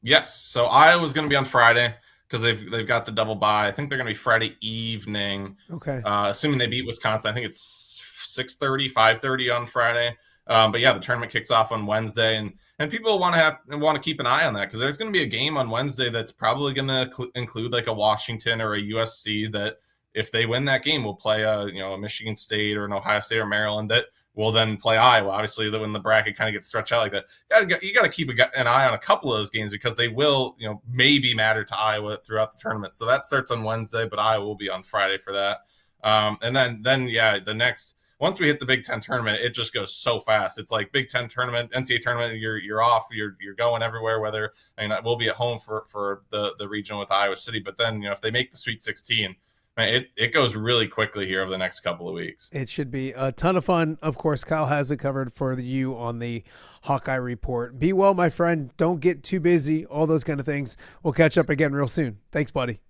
Yes. So Iowa's going to be on Friday because they've got the double bye. I think they're going to be Friday evening. Okay. Assuming they beat Wisconsin, I think it's 6:30, 5:30 on Friday. But yeah, the tournament kicks off on Wednesday, and people want to keep an eye on that because there's going to be a game on Wednesday that's probably going to include like a Washington or a USC that if they win that game will play a Michigan State or an Ohio State or Maryland that will then play Iowa. Obviously, when the bracket kind of gets stretched out like that, you got to keep an eye on a couple of those games because they will maybe matter to Iowa throughout the tournament. So that starts on Wednesday, but Iowa will be on Friday for that. And then the next. Once we hit the Big Ten tournament, it just goes so fast. It's like Big Ten tournament, NCAA tournament. You're off. You're going everywhere. We'll be at home for the regional with Iowa City. But then if they make the Sweet 16, it goes really quickly here over the next couple of weeks. It should be a ton of fun. Of course, Kyle has it covered for you on the Hawkeye Report. Be well, my friend. Don't get too busy. All those kind of things. We'll catch up again real soon. Thanks, buddy.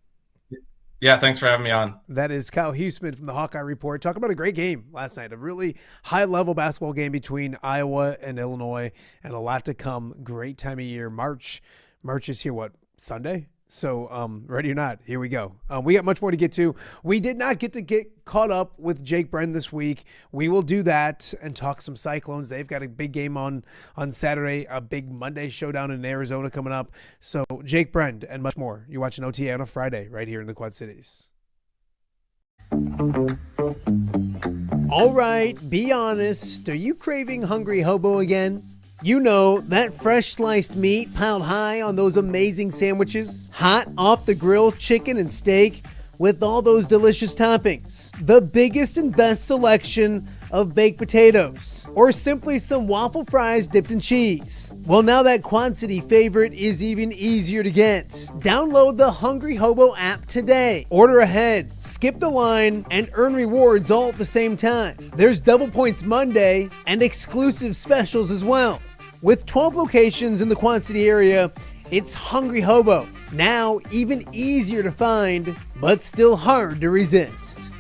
Yeah, thanks for having me on. That is Kyle Huesmann from the Hawkeye Report. Talking about a great game last night, a really high-level basketball game between Iowa and Illinois, and a lot to come. Great time of year. March is here, Sunday? So ready or not, here we go. We got much more to get to. We did not get caught up with Jake Brend this week. We will do that and talk some Cyclones. They've got a big game on Saturday, a big Monday showdown in Arizona coming up. So Jake Brend and much more. You're watching OTA on a Friday right here in the Quad Cities. All right, be honest. Are you craving Hungry Hobo again? You know, that fresh sliced meat piled high on those amazing sandwiches, hot off the grill chicken and steak, with all those delicious toppings, the biggest and best selection of baked potatoes, or simply some waffle fries dipped in cheese. Well, now that Quad City favorite is even easier to get. Download the Hungry Hobo app today. Order ahead, skip the line, and earn rewards all at the same time. There's Double Points Monday and exclusive specials as well. With 12 locations in the Quad City area, it's Hungry Hobo. Now even easier to find, but still hard to resist.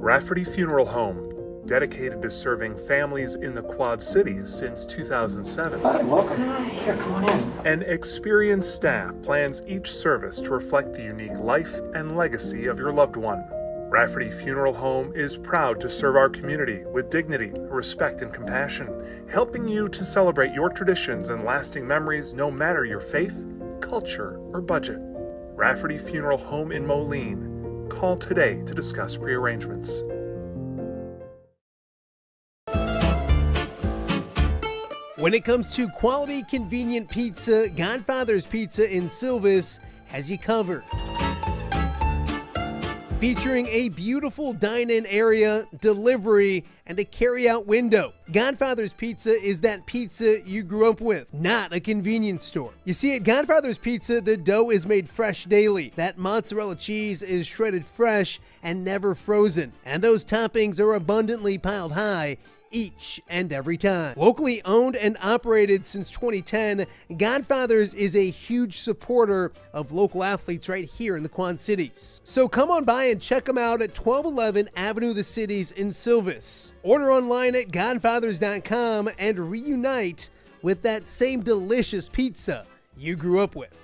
Rafferty Funeral Home, dedicated to serving families in the Quad Cities since 2007. Hi, welcome. Yeah, come on in. An experienced staff plans each service to reflect the unique life and legacy of your loved one. Rafferty Funeral Home is proud to serve our community with dignity, respect, and compassion, helping you to celebrate your traditions and lasting memories no matter your faith, culture, or budget. Rafferty Funeral Home in Moline. Call today to discuss prearrangements. When it comes to quality, convenient pizza, Godfather's Pizza in Silvis has you covered. Featuring a beautiful dine-in area, delivery, and a carry-out window. Godfather's Pizza is that pizza you grew up with, not a convenience store. You see, at Godfather's Pizza, the dough is made fresh daily. That mozzarella cheese is shredded fresh and never frozen. And those toppings are abundantly piled high each and every time. Locally owned and operated since 2010, Godfather's is a huge supporter of local athletes right here in the Quad Cities. So come on by and check them out at 1211 Avenue of the Cities in Silvis. Order online at godfathers.com and reunite with that same delicious pizza you grew up with.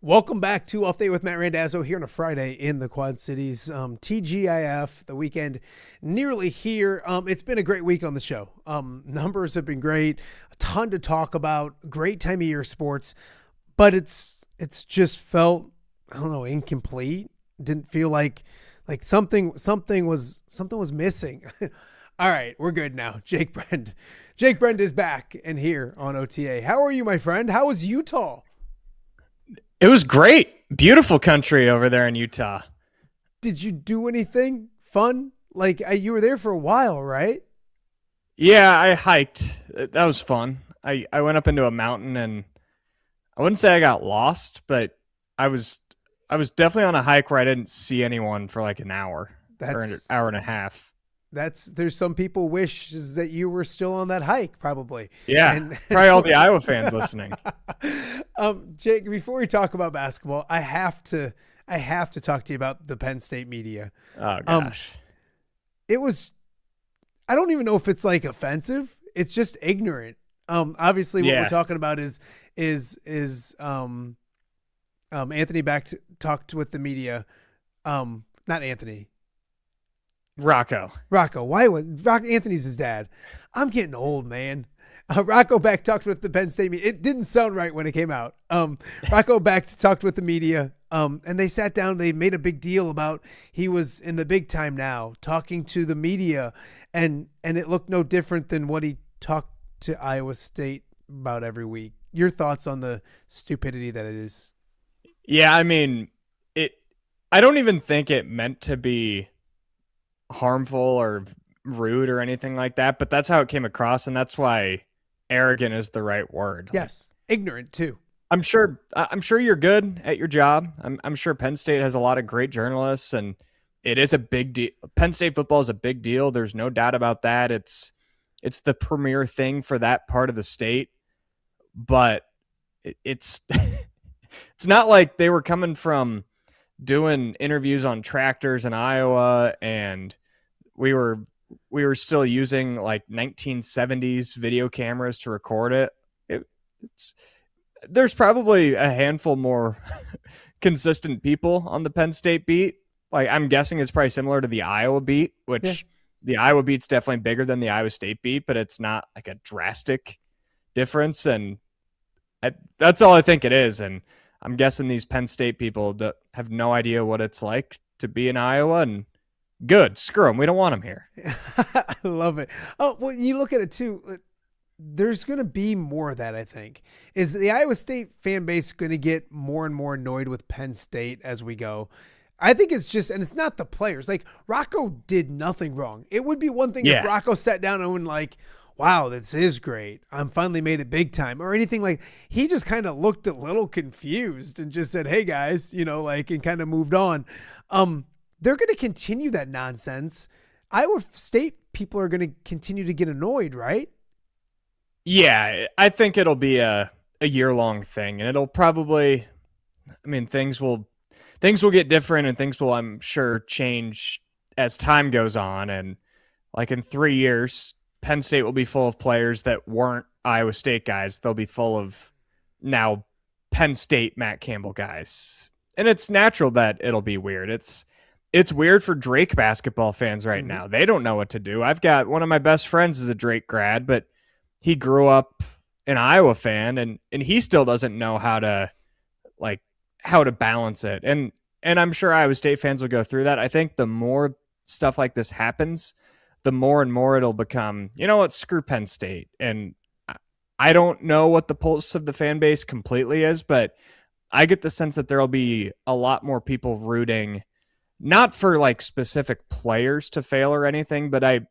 Welcome back to Off Day with Matt Randazzo here on a Friday in the Quad Cities. TGIF, the weekend nearly here. It's been a great week on the show. Numbers have been great. A ton to talk about. Great time of year sports. But it's just felt, I don't know, incomplete. Didn't feel like something was missing. All right, we're good now. Jake Brend. Jake Brend is back and here on OTA. How are you, my friend? How was Utah? It was great. Beautiful country over there in Utah. Did you do anything fun? Like, you were there for a while, right? Yeah, I hiked. That was fun. I went up into a mountain, and I wouldn't say I got lost, but I was definitely on a hike where I didn't see anyone for like an hour or an hour and a half. There's some people wish that you were still on that hike, probably. Yeah, probably all the Iowa fans listening. Jake, before we talk about basketball, I have to talk to you about the Penn State media. Oh gosh, it was. I don't even know if it's like offensive. It's just ignorant. Obviously, what we're talking about is Anthony talked with the media. Not Anthony. Rocco. Why was Anthony's his dad? I'm getting old, man. Rocco Beck talked with the Penn State media. It didn't sound right when it came out. Rocco Beck talked with the media, and they sat down. They made a big deal about he was in the big time now, talking to the media, and it looked no different than what he talked to Iowa State about every week. Your thoughts on the stupidity that it is? Yeah, I mean, I don't even think it meant to be harmful or rude or anything like that, but that's how it came across, and that's why arrogant is the right word. Yes, ignorant too. I'm sure you're good at your job. I'm sure Penn State has a lot of great journalists, and it is a big deal. Penn State football is a big deal. There's no doubt about that. It's the premier thing for that part of the state, but it's it's not like they were coming from doing interviews on tractors in Iowa, and we were still using like 1970s video cameras to record it. There's probably a handful more consistent people on the Penn State beat. Like, I'm guessing it's probably similar to the Iowa beat, which the Iowa beat's definitely bigger than the Iowa State beat, but it's not like a drastic difference. And that's all I think it is. And I'm guessing these Penn State people have no idea what it's like to be in Iowa, and good. Screw them. We don't want them here. I love it. Oh, well, you look at it too. there's going to be more of that, I think. Is the Iowa State fan base going to get more and more annoyed with Penn State as we go? I think it's just, and it's not the players. Like, Rocco did nothing wrong. It would be one thing if Rocco sat down and went like, wow, this is great. I'm finally made it big time, or anything like. He just kind of looked a little confused and just said, hey guys, and kind of moved on. They're going to continue that nonsense. Iowa State people are going to continue to get annoyed, right? Yeah, I think it'll be a year-long thing, and it'll probably, things will get different, and things will, I'm sure, change as time goes on. And like in 3 years, Penn State will be full of players that weren't Iowa State guys. They'll be full of now Penn State Matt Campbell guys. And it's natural that it'll be weird. It's weird for Drake basketball fans right now. They don't know what to do. I've got one of my best friends is a Drake grad, but he grew up an Iowa fan, and he still doesn't know how to balance it. And I'm sure Iowa State fans will go through that. I think the more stuff like this happens, the more and more it'll become, screw Penn State. And I don't know what the pulse of the fan base completely is, but I get the sense that there'll be a lot more people rooting, not for like specific players to fail or anything, but I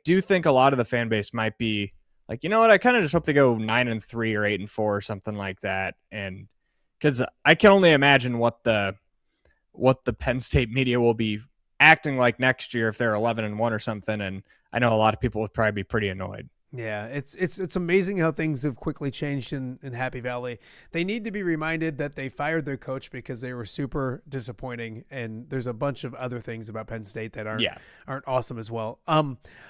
do think a lot of the fan base might be like, you know what, I kind of just hope they go 9-3 or 8-4 or something like that. And because I can only imagine what the Penn State media will be acting like next year if they're 11-1 or something. And I know a lot of people would probably be pretty annoyed. Yeah, it's amazing how things have quickly changed in Happy Valley. They need to be reminded that they fired their coach because they were super disappointing, and there's a bunch of other things about Penn State that aren't awesome as well.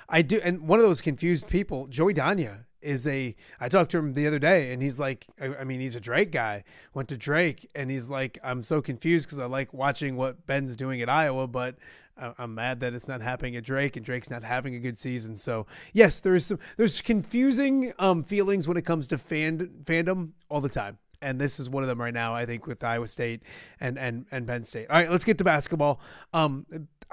I do, and one of those confused people, Joey Danya, I talked to him the other day, and he's like, he's a Drake guy, went to Drake, and he's like, I'm so confused because I like watching what Ben's doing at Iowa, but I'm mad that it's not happening at Drake, and Drake's not having a good season. So yes, there's confusing feelings when it comes to fandom all the time. And this is one of them right now, I think, with Iowa State and Penn State. All right, let's get to basketball.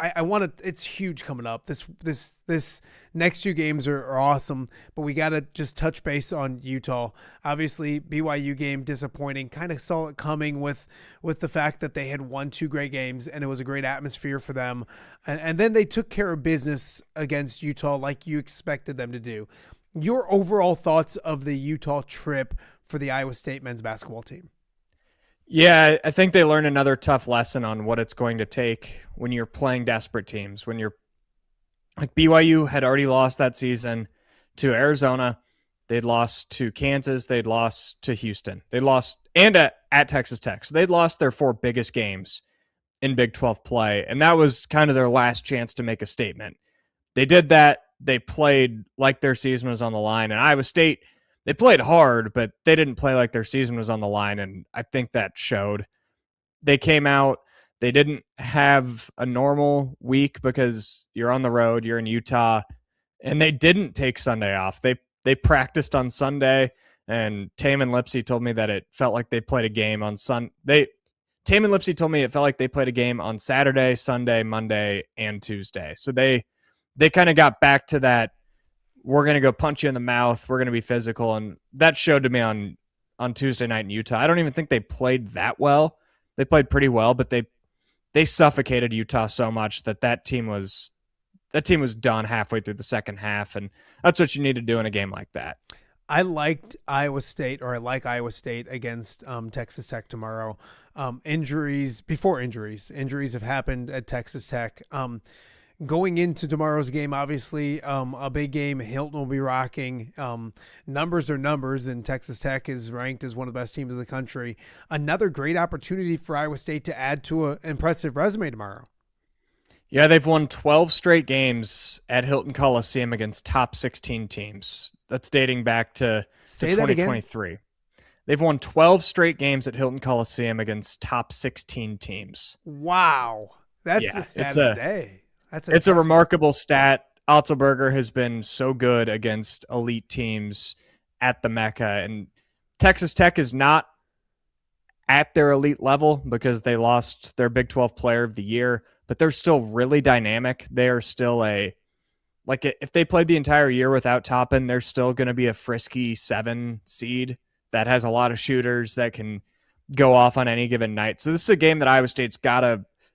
I want to. It's huge coming up. This next 2 games are awesome, but we got to just touch base on Utah. Obviously, BYU game disappointing. Kind of saw it coming with the fact that they had won 2 great games and it was a great atmosphere for them, and then they took care of business against Utah like you expected them to do. Your overall thoughts of the Utah trip for the Iowa State men's basketball team? Yeah, I think they learned another tough lesson on what it's going to take when you're playing desperate teams. When you're like BYU had already lost that season to Arizona. They'd lost to Kansas. They'd lost to Houston. They lost and at Texas Tech. So they'd lost their 4 biggest games in Big 12 play. And that was kind of their last chance to make a statement. They did that. They played like their season was on the line. And Iowa State, they played hard, but they didn't play like their season was on the line, and I think that showed. They came out, they didn't have a normal week because you're on the road, you're in Utah, and they didn't take Sunday off. They practiced on Sunday, and Taman Lipsey told me that it felt like they played a game on Taman Lipsey told me it felt like they played a game on Saturday, Sunday, Monday, and Tuesday. So they kind of got back to that, we're going to go punch you in the mouth, we're going to be physical, and that showed to me on Tuesday night in Utah. I don't even think they played that well. They played pretty well, but they suffocated Utah so much that team was done halfway through the second half, and that's what you need to do in a game like that. I like Iowa State against Texas Tech tomorrow. Injuries have happened at Texas Tech. Going into tomorrow's game, obviously, a big game. Hilton will be rocking. Numbers are numbers, and Texas Tech is ranked as one of the best teams in the country. Another great opportunity for Iowa State to add to an impressive resume tomorrow. Yeah, they've won 12 straight games at Hilton Coliseum against top 16 teams. That's dating back to 2023. They've won 12 straight games at Hilton Coliseum against top 16 teams. Wow. That's the stat of the day. It's a remarkable stat. Otzelberger has been so good against elite teams at the Mecca, and Texas Tech is not at their elite level because they lost their Big 12 Player of the Year, but they're still really dynamic. They are still a like if they played the entire year without Toppin, they're still going to be a frisky 7 seed that has a lot of shooters that can go off on any given night. So this is a game that Iowa State's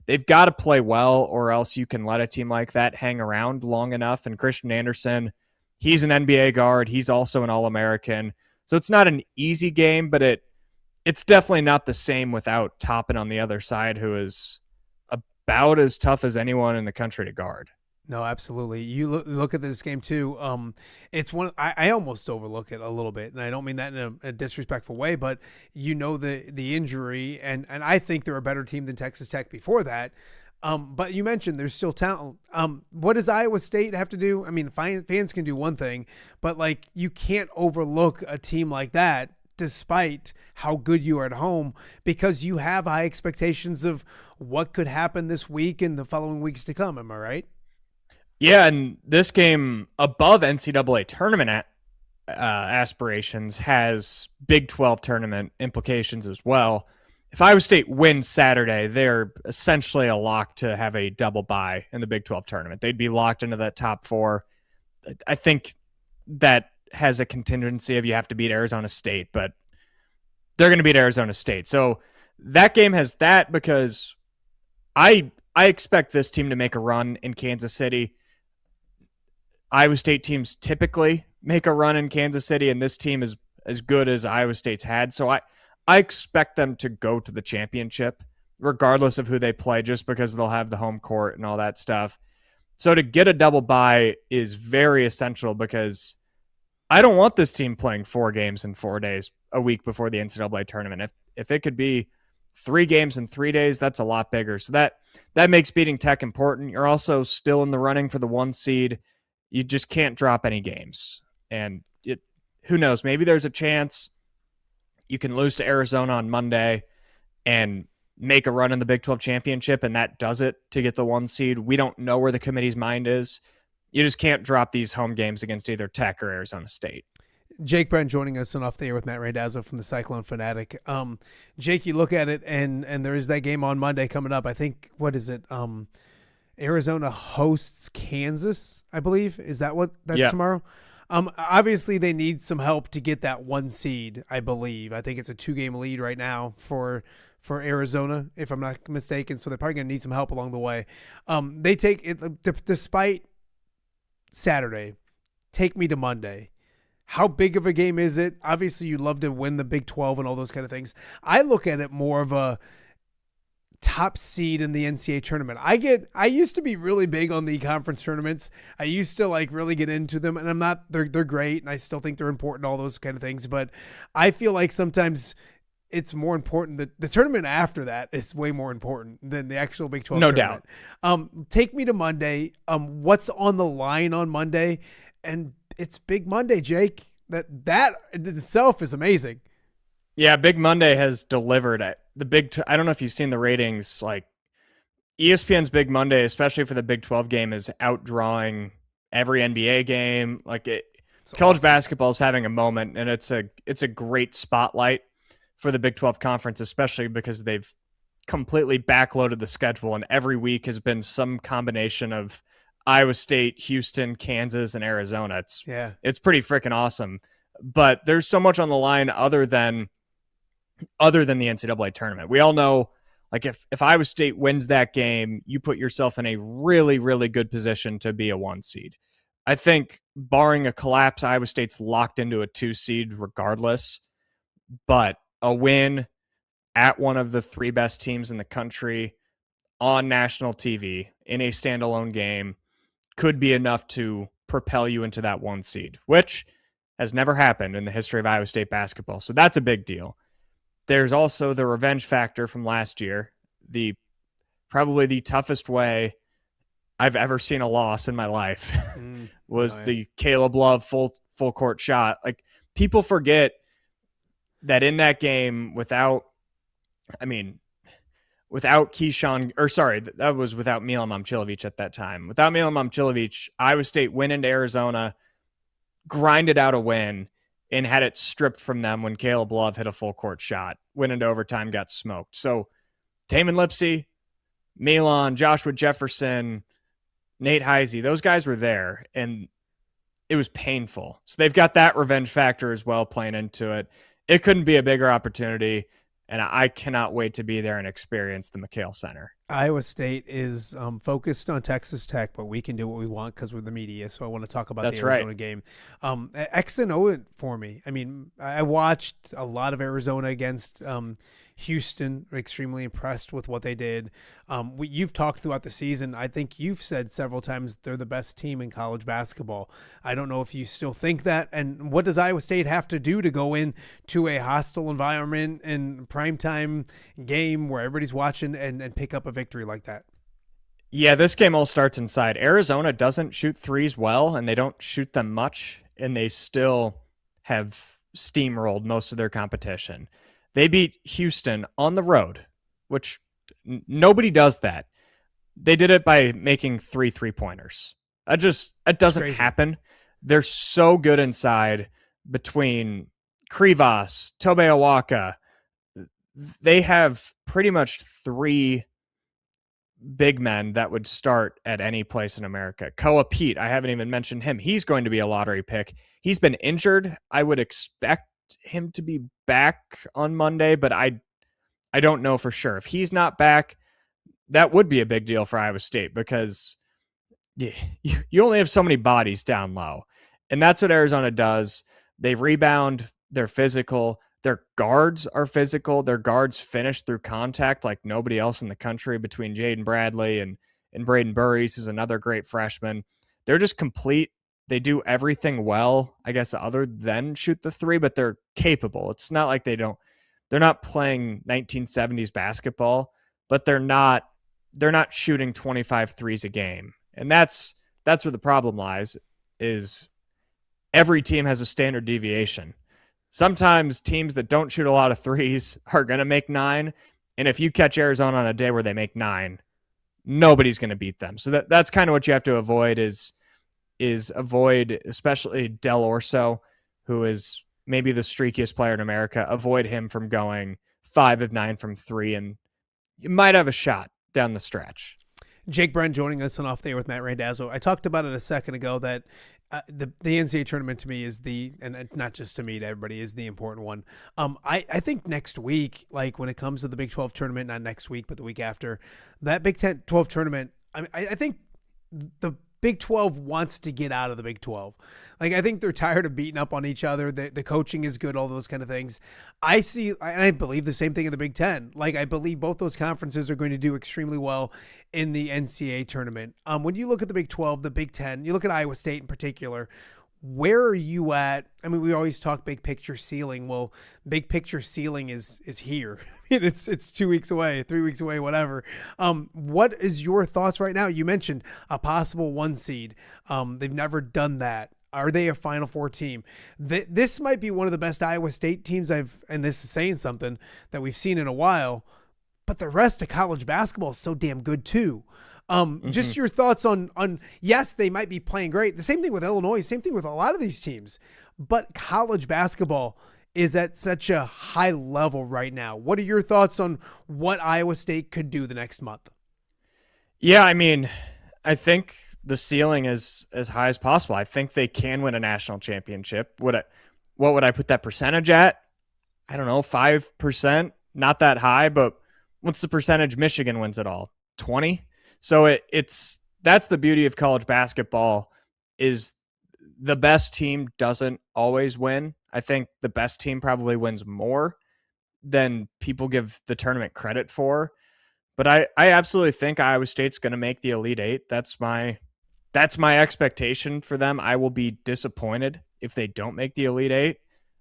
they've got to play well, or else you can let a team like that hang around long enough. And Christian Anderson, he's an NBA guard. He's also an All-American. So it's not an easy game, but it's definitely not the same without Toppin on the other side, who is about as tough as anyone in the country to guard. No, absolutely. You look at this game too. It's one I almost overlook it a little bit, and I don't mean that in a disrespectful way. But the injury, and I think they're a better team than Texas Tech before that. But you mentioned there's still talent. What does Iowa State have to do? I mean, fans can do one thing, but like you can't overlook a team like that, despite how good you are at home, because you have high expectations of what could happen this week and the following weeks to come. Am I right? Yeah, and this game above NCAA tournament aspirations has Big 12 tournament implications as well. If Iowa State wins Saturday, they're essentially a lock to have a double bye in the Big 12 tournament. They'd be locked into that top 4. I think that has a contingency of you have to beat Arizona State, but they're going to beat Arizona State. So that game has that, because I expect this team to make a run in Kansas City. Iowa State teams typically make a run in Kansas City, and this team is as good as Iowa State's had. So I expect them to go to the championship, regardless of who they play, just because they'll have the home court and all that stuff. So to get a double bye is very essential, because I don't want this team playing 4 games in 4 days a week before the NCAA tournament. If it could be 3 games in 3 days, that's a lot bigger. So that makes beating Tech important. You're also still in the running for the 1 seed. You just can't drop any games. And who knows, maybe there's a chance you can lose to Arizona on Monday and make a run in the Big 12 championship, and that does it to get the 1 seed. We don't know where the committee's mind is. You just can't drop these home games against either Tech or Arizona State. Jake Brend joining us on Off the Air with Matt Randazzo from the Cyclone Fanatic. Jake, you look at it, and there is that game on Monday coming up. I think, what is it? Arizona hosts Kansas, I believe. Is that that's tomorrow? Obviously, they need some help to get that 1 seed, I believe. I think it's a 2-game lead right now for Arizona, if I'm not mistaken. So they're probably going to need some help along the way. They take it, despite Saturday, take me to Monday. How big of a game is it? Obviously, you'd love to win the Big 12 and all those kind of things. I look at it more of a top seed in the NCAA tournament. I used to be really big on the conference tournaments. I used to really get into them, and they're great, and I still think they're important, all those kind of things. But I feel like sometimes it's more important that the tournament after that is way more important than the actual Big 12 tournament. Doubt. Take me to Monday. What's on the line on Monday? And it's Big Monday, Jake. That in itself is amazing. Yeah, Big Monday has delivered at I don't know if you've seen the ratings, like ESPN's Big Monday, especially for the Big 12 game, is outdrawing every NBA game. College basketball is having a moment, and it's a great spotlight for the Big 12 conference, especially because they've completely backloaded the schedule, and every week has been some combination of Iowa State, Houston, Kansas, and Arizona. It's pretty freaking awesome. But there's so much on the line other than the NCAA tournament. We all know, if Iowa State wins that game, you put yourself in a really, really good position to be a 1 seed. I think barring a collapse, Iowa State's locked into a 2 seed regardless, but a win at one of the 3 best teams in the country on national TV in a standalone game could be enough to propel you into that 1 seed, which has never happened in the history of Iowa State basketball. So that's a big deal. There's also the revenge factor from last year. Probably the toughest way I've ever seen a loss in my life was the Caleb Love full court shot. People forget that in that game without Keyshawn, that was without Milan Momcilovic at that time. Without Milan Momcilovic, Iowa State went into Arizona, grinded out a win, and had it stripped from them when Caleb Love hit a full court shot, went into overtime, got smoked. So Taman Lipsey, Milan, Joshua Jefferson, Nate Heisey, those guys were there, and it was painful. So they've got that revenge factor as well playing into it. It couldn't be a bigger opportunity, and I cannot wait to be there and experience the McHale Center. Iowa State is focused on Texas Tech, but we can do what we want because we're the media. So I want to talk about That's the Arizona right. game. X and O for me. I mean, I watched a lot of Arizona against Houston. Extremely impressed with what they did. You've talked throughout the season. I think you've said several times they're the best team in college basketball. I don't know if you still think that. And what does Iowa State have to do to go into a hostile environment and primetime game where everybody's watching and pick up a victory like that? Yeah, this game all starts inside. Arizona doesn't shoot threes well, and they don't shoot them much, and they still have steamrolled most of their competition. They beat Houston on the road, which nobody does that. They did it by making 3 3-pointers. It doesn't happen. They're so good inside between Krivas, Tobe Awaka. They have pretty much 3 big men that would start at any place in America. Koa Pete, I haven't even mentioned him. He's going to be a lottery pick. He's been injured. I would expect him to be back on Monday, but I don't know for sure. If he's not back, that would be a big deal for Iowa State because you only have so many bodies down low. And that's what Arizona does. They rebound, they're physical, their guards are physical, their guards finish through contact like nobody else in the country between Jaden Bradley and Braden Burries, who's another great freshman. They're just complete. They do everything well, I guess, other than shoot the 3, but they're capable. It's not like they're not playing 1970s basketball, but they're not shooting 25 threes a game. And that's where the problem lies, is every team has a standard deviation. Sometimes teams that don't shoot a lot of threes are going to make 9. And if you catch Arizona on a day where they make 9, nobody's going to beat them. So that's kind of what you have to avoid is avoid, especially Del Orso, who is maybe the streakiest player in America. Avoid him from going 5 of 9 from 3, and you might have a shot down the stretch. Jake Brend joining us on Off the Air with Matt Randazzo. I talked about it a second ago that the NCAA tournament to me is and not just to me, to everybody, is the important one. I think next week, like when it comes to the Big 12 tournament, not next week, but the week after, that Big 12 tournament, I think the Big 12 wants to get out of the Big 12. Like, I think they're tired of beating up on each other. The coaching is good, all those kind of things. I believe the same thing in the Big 10. Like, I believe both those conferences are going to do extremely well in the NCAA tournament. When you look at the Big 12, the Big 10, you look at Iowa State in particular, where are you at? I mean, we always talk big picture ceiling. Well, big picture ceiling is here. It's 2 weeks away, 3 weeks away, whatever. What is your thoughts right now? You mentioned a possible 1 seed. They've never done that. Are they a Final Four team? This might be one of the best Iowa State teams and this is saying something, that we've seen in a while, but the rest of college basketball is so damn good too. Just your thoughts on yes, they might be playing great. The same thing with Illinois, same thing with a lot of these teams, but college basketball is at such a high level right now. What are your thoughts on what Iowa State could do the next month? Yeah, I mean, I think the ceiling is as high as possible. I think they can win a national championship. What would I put that percentage at? I don't know, 5%, not that high, but what's the percentage Michigan wins it all? 20? So that's the beauty of college basketball, is the best team doesn't always win. I think the best team probably wins more than people give the tournament credit for. But I absolutely think Iowa State's going to make the Elite Eight. That's my expectation for them. I will be disappointed if they don't make the Elite Eight.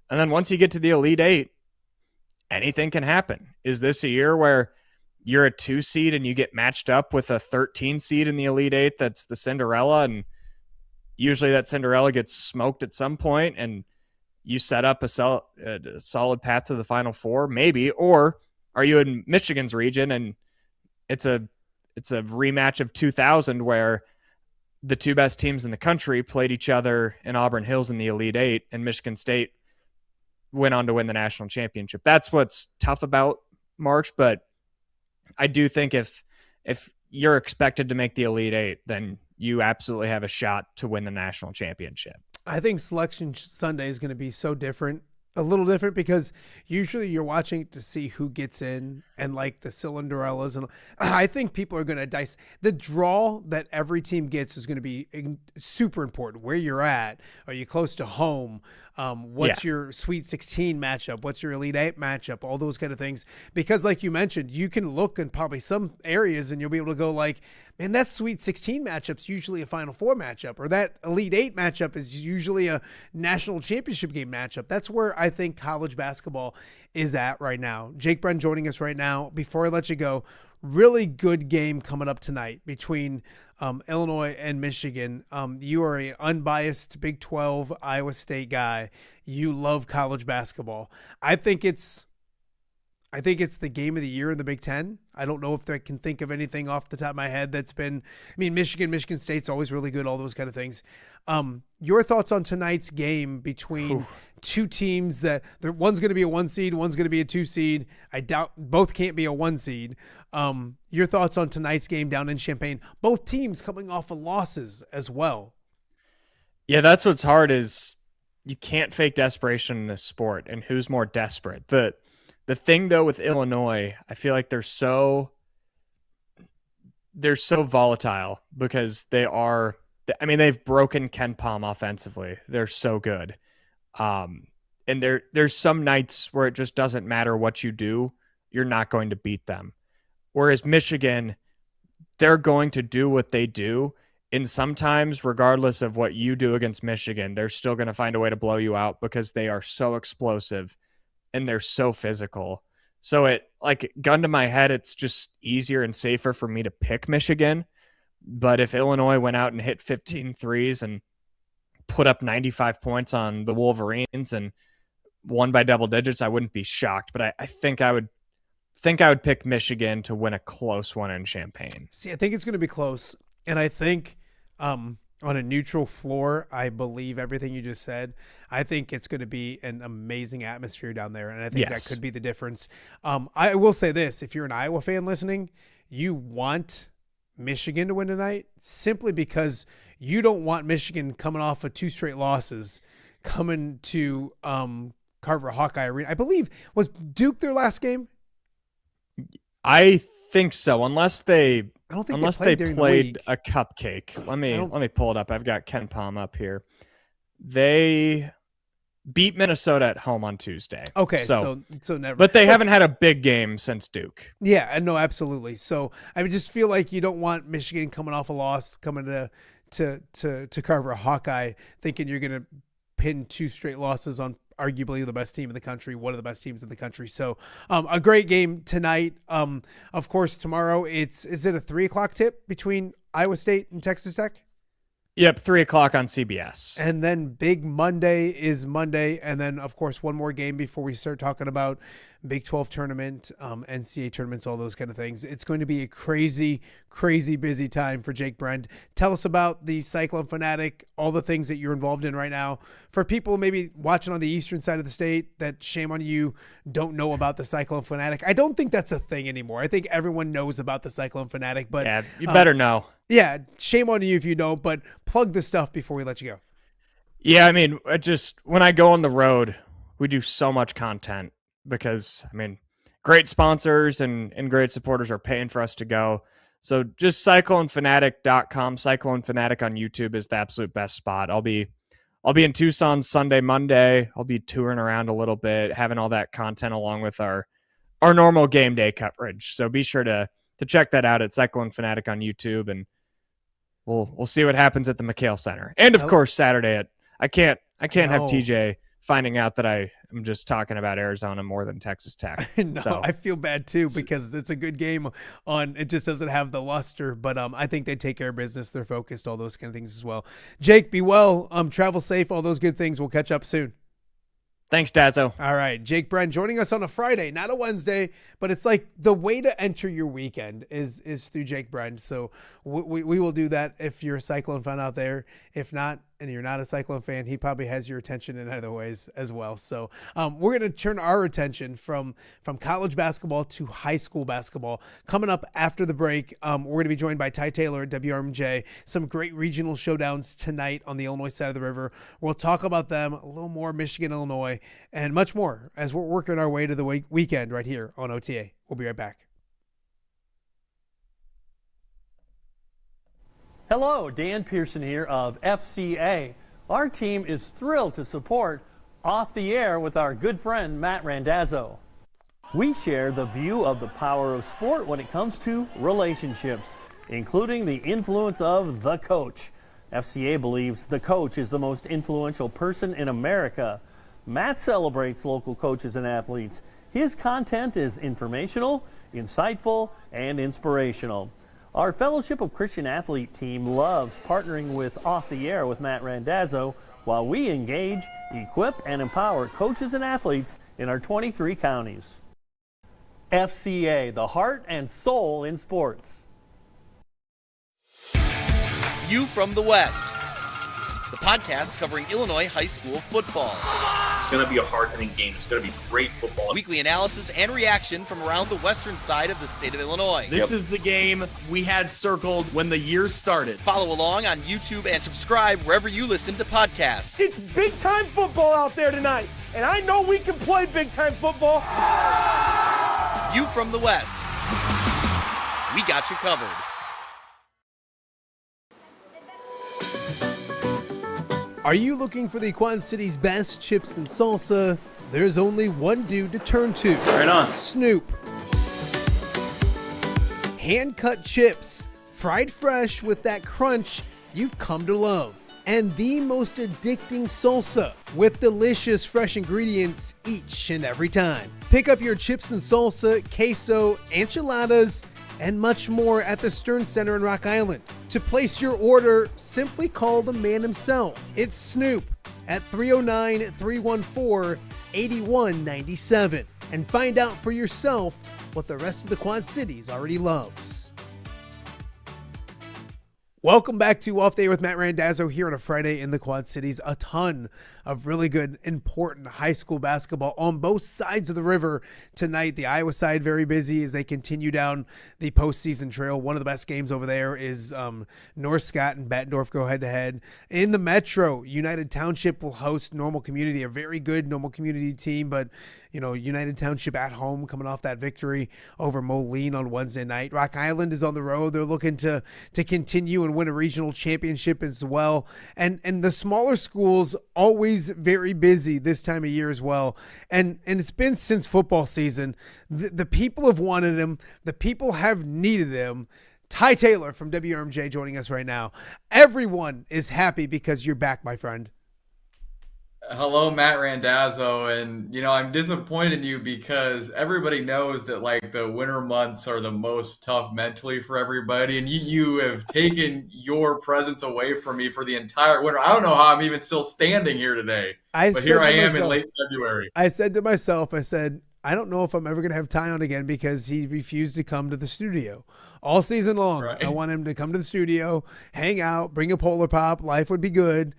And then once you get to the Elite Eight, anything can happen. Is this a year where you're a 2 seed and you get matched up with a 13 seed in the Elite Eight that's the Cinderella, and usually that Cinderella gets smoked at some point and you set up a solid path to the Final Four? Maybe. Or are you in Michigan's region and it's a rematch of 2000 where the 2 best teams in the country played each other in Auburn Hills in the Elite Eight, and Michigan State went on to win the national championship? That's what's tough about March, but I do think if you're expected to make the Elite Eight, then you absolutely have a shot to win the national championship. I think Selection Sunday is going to be so different, a little different, because usually you're watching to see who gets in and like the Cinderellas. And I think people are going to dice. The draw that every team gets is going to be super important. Where you're at. Are you close to home? What's your Sweet 16 matchup? What's your Elite 8 matchup? All those kind of things. Because like you mentioned, you can look in probably some areas and you'll be able to go like, man, that Sweet 16 matchup's usually a Final Four matchup, or that Elite 8 matchup is usually a national championship game matchup. That's where I think college basketball is at right now. Jake Brend joining us right now. Before I let you go, really good game coming up tonight between Illinois and Michigan. You are an unbiased Big 12 Iowa State guy. You love college basketball. I think it's the game of the year in the Big Ten. I don't know if I can think of anything off the top of my head that's been, Michigan State's always really good, all those kind of things. Your thoughts on tonight's game between two teams that one's going to be a 1 seed, one's going to be a 2 seed. I doubt both can't be a 1 seed. Your thoughts on tonight's game down in Champaign, both teams coming off of losses as well. Yeah, that's what's hard is you can't fake desperation in this sport, and who's more desperate. The thing though with Illinois, I feel like they're so volatile because they've broken Ken Palm offensively. They're so good. And there's some nights where it just doesn't matter what you do, you're not going to beat them. Whereas Michigan, they're going to do what they do. And sometimes, regardless of what you do against Michigan, they're still going to find a way to blow you out because they are so explosive and they're so physical. So it, like, gun to my head, it's just easier and safer for me to pick Michigan. But if Illinois went out and hit 15 threes and put up 95 points on the Wolverines and won by double digits, I wouldn't be shocked. But I think I would pick Michigan to win a close one in Champaign. See, I think it's going to be close. And I think on a neutral floor, I believe everything you just said. I think it's going to be an amazing atmosphere down there, and I think that could be the difference. I will say this. If you're an Iowa fan listening, you want Michigan to win tonight simply because you don't want Michigan coming off of 2 straight losses coming to Carver Hawkeye Arena. I believe, was Duke their last game? I think so, unless they played a cupcake. Let me pull it up. I've got Ken Palm up here. They beat Minnesota at home on Tuesday. Okay, so never. But they haven't had a big game since Duke. Yeah, no, absolutely. So I just feel like you don't want Michigan coming off a loss, coming to Carver Hawkeye, thinking you're going to pin 2 straight losses on arguably the best team in the country, one of the best teams in the country. So a great game tonight. Of course, tomorrow is it a 3:00 tip between Iowa State and Texas Tech? Yep, 3:00 on CBS. And then big Monday is Monday. And then, of course, one more game before we start talking about Big 12 tournament, NCAA tournaments, all those kind of things. It's going to be a crazy, crazy busy time for Jake Brend. Tell us about the Cyclone Fanatic, all the things that you're involved in right now. For people maybe watching on the eastern side of the state that, shame on you, don't know about the Cyclone Fanatic. I don't think that's a thing anymore. I think everyone knows about the Cyclone Fanatic. But yeah, you better know. Yeah, shame on you if you don't, but plug the stuff before we let you go. Yeah, when I go on the road, we do so much content because, great sponsors and great supporters are paying for us to go. So just cyclonefanatic.com, Cyclone Fanatic on YouTube is the absolute best spot. I'll be in Tucson Sunday, Monday. I'll be touring around a little bit, having all that content along with our normal game day coverage. So be sure to check that out at Cyclone Fanatic on YouTube, and we'll see what happens at the McHale Center. And of course, Saturday I can't have TJ finding out that I am just talking about Arizona more than Texas Tech. No, so. I feel bad too because it's a good game it just doesn't have the luster, but I think they take care of business. They're focused, all those kind of things as well. Jake, be well, travel safe, all those good things. We'll catch up soon. Thanks, Dazzo. All right, Jake Brend joining us on a Friday, not a Wednesday, but it's like the way to enter your weekend is through Jake Brend. So we will do that if you're a Cyclone fan out there. If not, and you're not a Cyclone fan, he probably has your attention in other ways as well. So we're going to turn our attention from college basketball to high school basketball. Coming up after the break, we're going to be joined by Ty Taylor at WRMJ. Some great regional showdowns tonight on the Illinois side of the river. We'll talk about them, a little more Michigan, Illinois, and much more as we're working our way to the weekend right here on OTA. We'll be right back. Hello, Dan Pearson here of FCA. Our team is thrilled to support Off the Air with our good friend Matt Randazzo. We share the view of the power of sport when it comes to relationships, including the influence of the coach. FCA believes the coach is the most influential person in America. Matt celebrates local coaches and athletes. His content is informational, insightful, and inspirational. Our Fellowship of Christian Athlete team loves partnering with Off the Air with Matt Randazzo while we engage, equip, and empower coaches and athletes in our 23 counties. FCA, the heart and soul in sports. View from the West, the podcast covering Illinois high school football. It's going to be a hard-hitting game. It's going to be great football. Weekly analysis and reaction from around the western side of the state of Illinois. This is the game we had circled when the year started. Follow along on YouTube and subscribe wherever you listen to podcasts. It's big-time football out there tonight, and I know we can play big-time football. View from the West. We got you covered. Are you looking for the Quad City's best chips and salsa? There's only one dude to turn to. Right on. Snoop. Hand-cut chips, fried fresh with that crunch you've come to love. And the most addicting salsa with delicious fresh ingredients each and every time. Pick up your chips and salsa, queso, enchiladas, and much more at the Stern Center in Rock Island. To place your order, simply call the man himself. It's Snoop at 309-314-8197 and find out for yourself what the rest of the Quad Cities already loves. Welcome back to Off the Air with Matt Randazzo here on a Friday in the Quad Cities. A ton of really good, important high school basketball on both sides of the river tonight. The Iowa side very busy as they continue down the postseason trail. One of the best games over there is North Scott and Bettendorf go head-to-head. In the Metro, United Township will host Normal Community, a very good Normal Community team, but United Township at home coming off that victory over Moline on Wednesday night. Rock Island is on the road. They're looking to continue and win a regional championship as well. And the smaller schools always very busy this time of year as well. And it's been since football season. The people have wanted him. The people have needed him. Ty Taylor from WRMJ joining us right now. Everyone is happy because you're back, my friend. Hello, Matt Randazzo, and I'm disappointed in you because everybody knows that the winter months are the most tough mentally for everybody, and you have taken your presence away from me for the entire winter. I don't know how I'm even still standing here today, but here I am in late February. I said to myself, I don't know if I'm ever going to have Ty on again because he refused to come to the studio all season long. Right. I want him to come to the studio, hang out, bring a Polar Pop. Life would be good.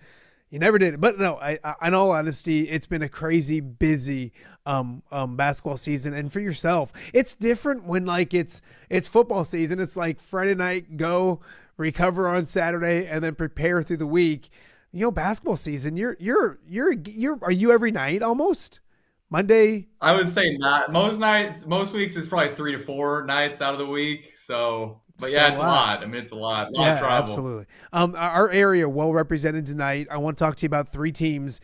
You never did. But no, in all honesty, it's been a crazy busy basketball season. And for yourself, it's different when it's football season. It's like Friday night, go recover on Saturday and then prepare through the week. Basketball season, are you every night almost? Monday? I would say not. Most weeks is probably 3 to 4 nights out of the week. So, but yeah, it's a lot. I mean, it's a lot. A lot of travel. Absolutely. Our area well represented tonight. I want to talk to you about 3 teams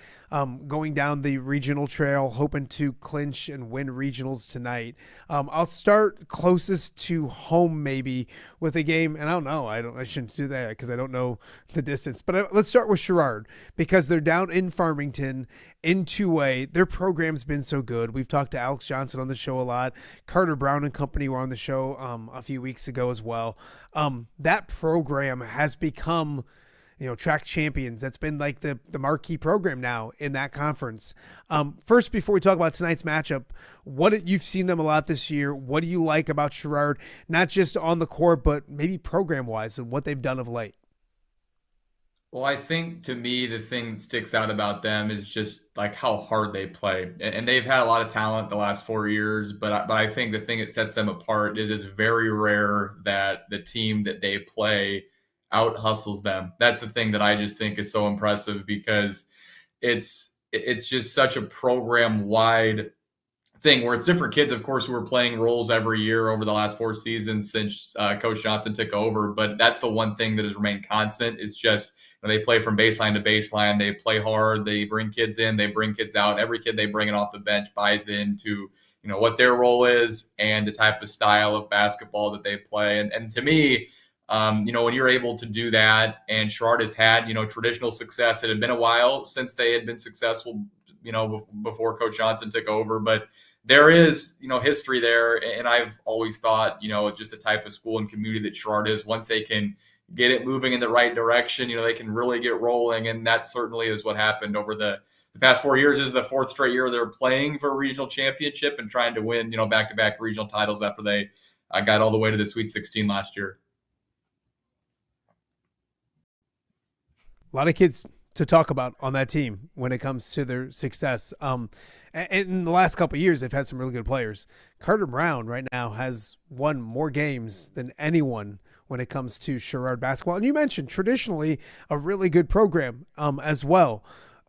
going down the regional trail, hoping to clinch and win regionals tonight. I'll start closest to home maybe with a game, and I don't know. I shouldn't do that because I don't know the distance. But let's start with Sherrard because they're down in Farmington in 2A. Their program's been so good. We've talked to Alex Johnson on the show a lot. Carter Brown and company were on the show a few weeks ago as well. That program has become track champions. That's been like the marquee program now in that conference. First, before we talk about tonight's matchup, you've seen them a lot this year. What do you like about Sherrard, not just on the court, but maybe program-wise and what they've done of late? Well, I think to me, the thing that sticks out about them is just like how hard they play. And they've had a lot of talent the last 4 years, but I think the thing that sets them apart is it's very rare that the team that they play out hustles them. That's the thing that I just think is so impressive because it's just such a program wide thing where it's different kids, of course, who are playing roles every year over the last 4 seasons since Coach Johnson took over. But that's the one thing that has remained constant is just they play from baseline to baseline. They play hard. They bring kids in. They bring kids out. Every kid they bring in off the bench buys into what their role is and the type of style of basketball that they play. And to me, when you're able to do that, and Sherrard has had traditional success. It had been a while since they had been successful, before Coach Johnson took over, but there is, history there. And I've always thought, just the type of school and community that Sherrard is, once they can get it moving in the right direction, they can really get rolling. And that certainly is what happened over the past 4 years. This is the fourth straight year they're playing for a regional championship and trying to win, back-to-back regional titles after they got all the way to the Sweet 16 last year. A lot of kids to talk about on that team when it comes to their success. And in the last couple of years, they've had some really good players. Carter Brown right now has won more games than anyone when it comes to Sherrard basketball. And you mentioned traditionally a really good program as well.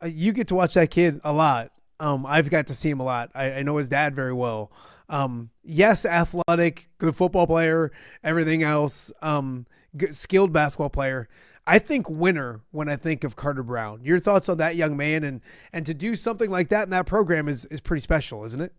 You get to watch that kid a lot. I've got to see him a lot. I know his dad very well. Yes, athletic, good football player, everything else, good, skilled basketball player. I think winner when I think of Carter Brown. Your thoughts on that young man and to do something like that in that program is pretty special, isn't it?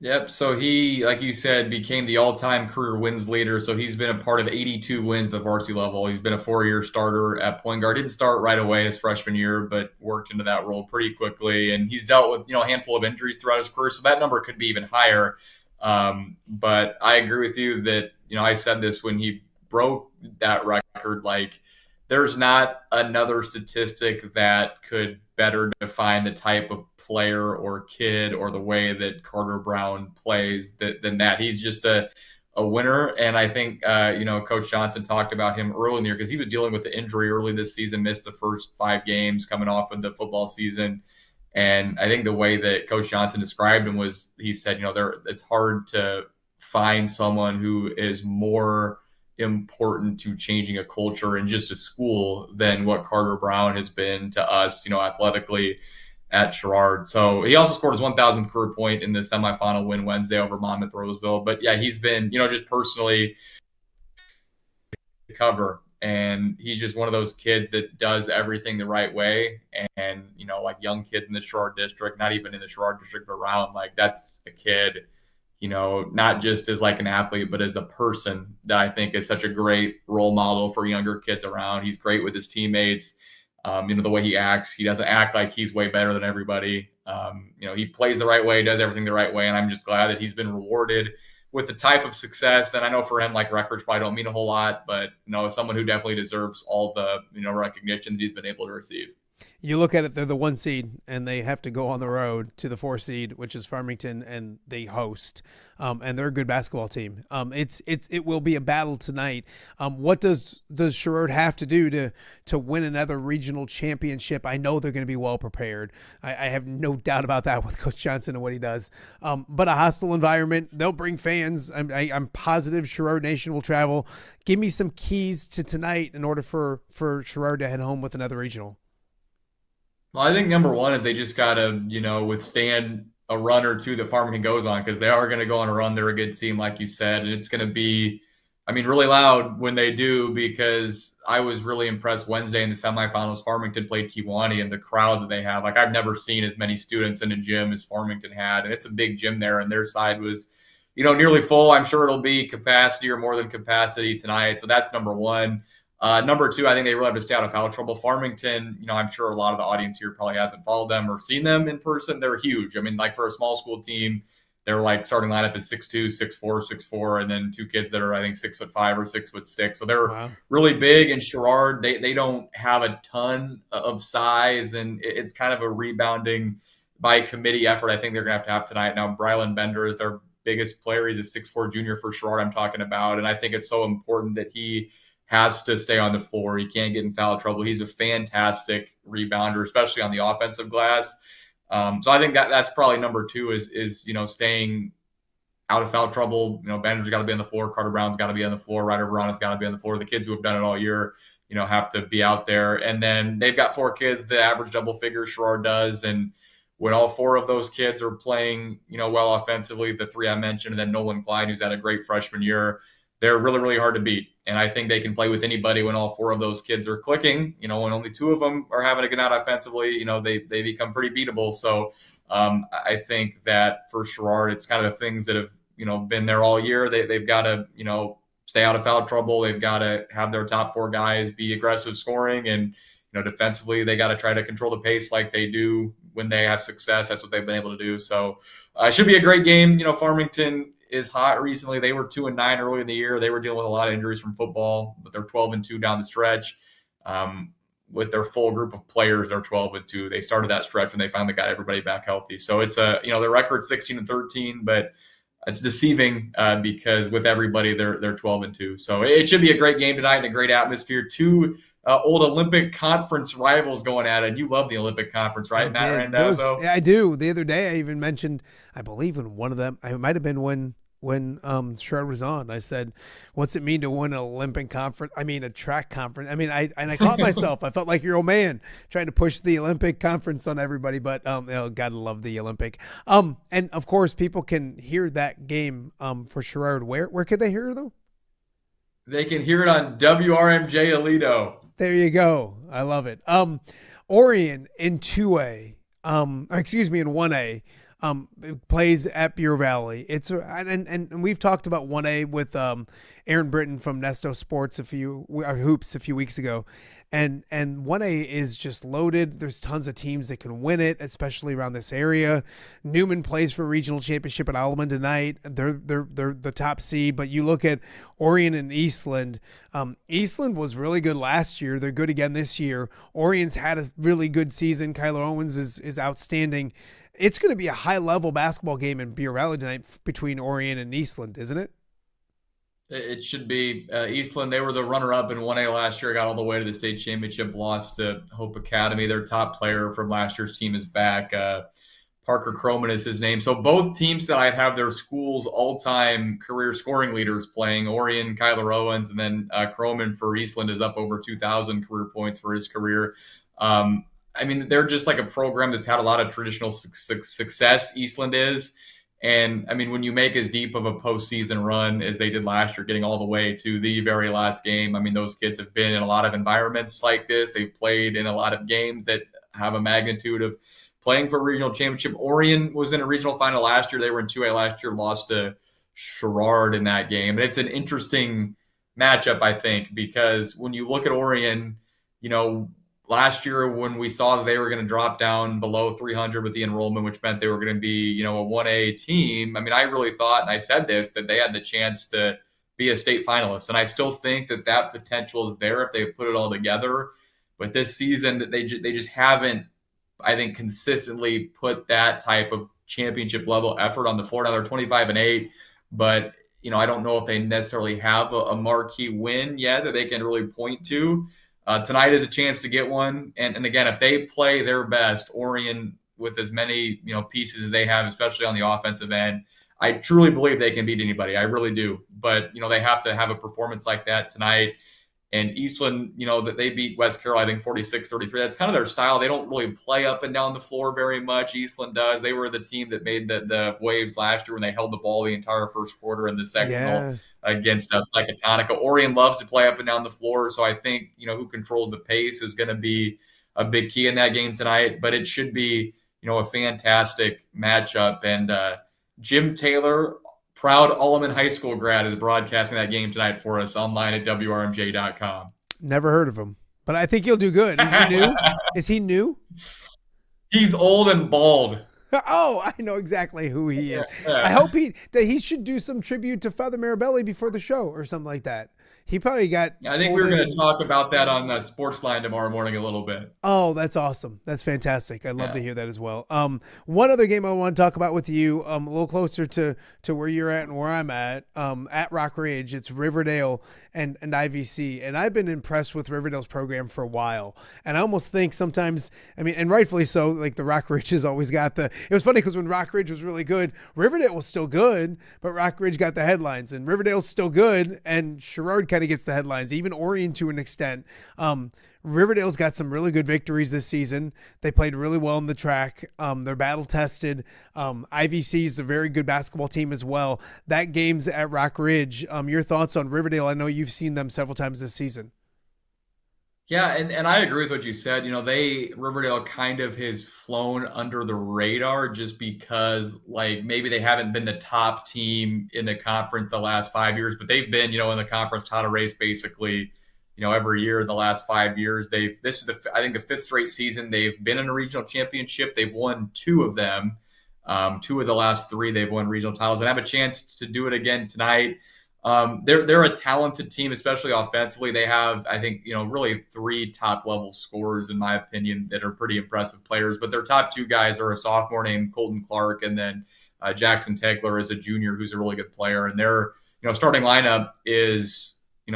Yep. So he, like you said, became the all-time career wins leader. So he's been a part of 82 wins at the varsity level. He's been a 4-year starter at point guard. Didn't start right away his freshman year, but worked into that role pretty quickly. And he's dealt with, a handful of injuries throughout his career. So that number could be even higher. But I agree with you that, I said this when he broke that record, like, there's not another statistic that could better define the type of player or kid or the way that Carter Brown plays than that. He's just a winner. And I think, Coach Johnson talked about him early in the year because he was dealing with the injury early this season, missed the first 5 games coming off of the football season. And I think the way that Coach Johnson described him was he said, it's hard to find someone who is more important to changing a culture in just a school than what Carter Brown has been to us, athletically at Sherrard. So he also scored his 1,000th career point in the semifinal win Wednesday over Monmouth Roseville. But yeah, he's been, just personally cover. And he's just one of those kids that does everything the right way. And, like young kids in the Sherrard district, not even in the Sherrard district, but around, like that's a kid, not just as like an athlete, but as a person that I think is such a great role model for younger kids around. He's great with his teammates. The way he acts, he doesn't act like he's way better than everybody. He plays the right way, does everything the right way. And I'm just glad that he's been rewarded with the type of success. And I know for him, like records probably don't mean a whole lot, but, someone who definitely deserves all the, recognition that he's been able to receive. You look at it, they're the 1 seed, and they have to go on the road to the 4 seed, which is Farmington, and they host. And they're a good basketball team. It will be a battle tonight. What does Sherrard have to do to win another regional championship? I know they're going to be well prepared. I have no doubt about that with Coach Johnson and what he does. But a hostile environment, they'll bring fans. I'm positive Sherrard Nation will travel. Give me some keys to tonight in order for Sherrard to head home with another regional. Well, I think number one is they just got to, withstand a run or two that Farmington goes on because they are going to go on a run. They're a good team, like you said, and it's going to be, really loud when they do because I was really impressed Wednesday in the semifinals. Farmington played Kewanee and the crowd that they have. Like I've never seen as many students in a gym as Farmington had, and it's a big gym there, and their side was, nearly full. I'm sure it'll be capacity or more than capacity tonight. So that's number one. Number two, I think they really have to stay out of foul trouble. Farmington, I'm sure a lot of the audience here probably hasn't followed them or seen them in person. They're huge. Like for a small school team, they're like starting lineup is 6'2", 6'4", 6'4", and then 2 kids that are, I think, 6'5" or 6'6". So they're really big. And Sherrard, they don't have a ton of size, and it's kind of a rebounding by committee effort. I think they're going to have tonight. Now, Brylan Bender is their biggest player. He's a 6'4" junior for Sherrard I'm talking about. And I think it's so important that he has to stay on the floor. He can't get in foul trouble. He's a fantastic rebounder, especially on the offensive glass. So I think that's probably number 2 is staying out of foul trouble. Banner's got to be on the floor. Carter Brown's got to be on the floor. Ryder Verana's got to be on the floor. The kids who have done it all year, have to be out there. And then they've got 4 kids that average double figures. Sherrard does. And when all 4 of those kids are playing, well offensively, the 3 I mentioned, and then Nolan Klein, who's had a great freshman year, they're really, really hard to beat. And I think they can play with anybody when all 4 of those kids are clicking. When only 2 of them are having a good night offensively, they become pretty beatable. So I think that for Sherrard, it's kind of the things that have, been there all year. They've got to, stay out of foul trouble. They've got to have their top 4 guys be aggressive scoring. And, defensively, they got to try to control the pace like they do when they have success. That's what they've been able to do. So it should be a great game. Farmington is hot recently. They were 2-9 early in the year. They were dealing with a lot of injuries from football, but they're 12-2 down the stretch. With their full group of players, they're 12-2. They started that stretch when they finally got everybody back healthy. So it's their record 16-13, but it's deceiving because with everybody they're 12-2. So it should be a great game tonight and a great atmosphere. 2 old Olympic Conference rivals going at it. You love the Olympic Conference, right, Matt Randazzo? Yeah, I do. The other day I even mentioned, I believe in one of them, it might have been when Sherrard was on, I said, what's it mean to win an Olympic conference? I mean, a track conference. I mean, I caught myself. I felt like your old man trying to push the Olympic conference on everybody, but gotta love the Olympic. And of course, people can hear that game for Sherrard. Where could they hear it, though? They can hear it on WRMJ Alito. There you go. I love it. Orion in 2A, in 1A. Plays at Beer Valley. And we've talked about 1A with Aaron Britton from Nesto Sports Hoops a few weeks ago, and 1A is just loaded. There's tons of teams that can win it, especially around this area. Newman plays for a regional championship at Alleman tonight. They're the top seed, but you look at Orion and Eastland. Eastland was really good last year. They're good again this year. Orion's had a really good season. Kyler Owens is outstanding. It's going to be a high-level basketball game in Beer Valley tonight between Orion and Eastland, isn't it? It should be. Eastland, they were the runner-up in 1A last year, got all the way to the state championship, lost to Hope Academy. Their top player from last year's team is back. Parker Croman is his name. So both teams that I have their school's all-time career scoring leaders playing, Orion, Kyler Owens, and then Croman for Eastland is up over 2,000 career points for his career. I mean, they're just like a program that's had a lot of traditional success, Eastland is. And, I mean, when you make as deep of a postseason run as they did last year, getting all the way to the very last game, I mean, those kids have been in a lot of environments like this. They've played in a lot of games that have a magnitude of playing for a regional championship. Orion was in a regional final last year. They were in 2A last year, lost to Sherrard in that game. And it's an interesting matchup, I think, because when you look at Orion, last year when we saw that they were going to drop down below 300 with the enrollment, which meant they were going to be, a 1A team. I mean, I really thought, and I said this, that they had the chance to be a state finalist. And I still think that potential is there if they put it all together. But this season, they just haven't, I think, consistently put that type of championship level effort on the floor. Now they're 25-8, but, I don't know if they necessarily have a marquee win yet that they can really point to. Tonight is a chance to get one. And again, if they play their best, Orion, with as many, pieces as they have, especially on the offensive end, I truly believe they can beat anybody. I really do. But, they have to have a performance like that tonight. And Eastland, that they beat West Carroll, I think 46-33. That's kind of their style. They don't really play up and down the floor very much. Eastland does. They were the team that made the waves last year when they held the ball the entire first quarter in the second against Atonica. Orion loves to play up and down the floor. So I think, who controls the pace is going to be a big key in that game tonight. But it should be, a fantastic matchup. And Jim Taylor, proud Alleman High School grad, is broadcasting that game tonight for us online at WRMJ.com. Never heard of him, but I think he'll do good. Is he new? Is he new? He's old and bald. Oh, I know exactly who he is. Yeah. I hope he should do some tribute to Father Mirabelli before the show or something like that. He probably got. I think we were going to talk about that on the Sportsline tomorrow morning a little bit. Oh, that's awesome. That's fantastic. I'd love to hear that as well. One other game I want to talk about with you, a little closer to where you're at and where I'm at Rock Ridge. It's Riverdale and IVC. And I've been impressed with Riverdale's program for a while. And I almost think sometimes, I mean, and rightfully so, like the Rock Ridge has always got it was funny because when Rock Ridge was really good, Riverdale was still good, but Rock Ridge got the headlines, and Riverdale's still good, and Sherrard kind of gets the headlines, even Orion to an extent. Riverdale's got some really good victories this season. They played really well in the track. They're battle tested. IVC is a very good basketball team as well. That game's at Rock Ridge. Your thoughts on Riverdale? I know you've seen them several times this season. Yeah, and I agree with what you said. Riverdale kind of has flown under the radar just because, like, maybe they haven't been the top team in the conference the last 5 years, but they've been, in the conference title race basically, every year the last 5 years. This is I think the fifth straight season they've been in a regional championship. They've won two of them. Two of the last three they've won regional titles and have a chance to do it again tonight. They're a talented team, especially offensively. They have, I think, really three top level scorers, in my opinion, that are pretty impressive players. But their top two guys are a sophomore named Colton Clark, and then Jackson Tegler is a junior who's a really good player. And their, starting lineup is,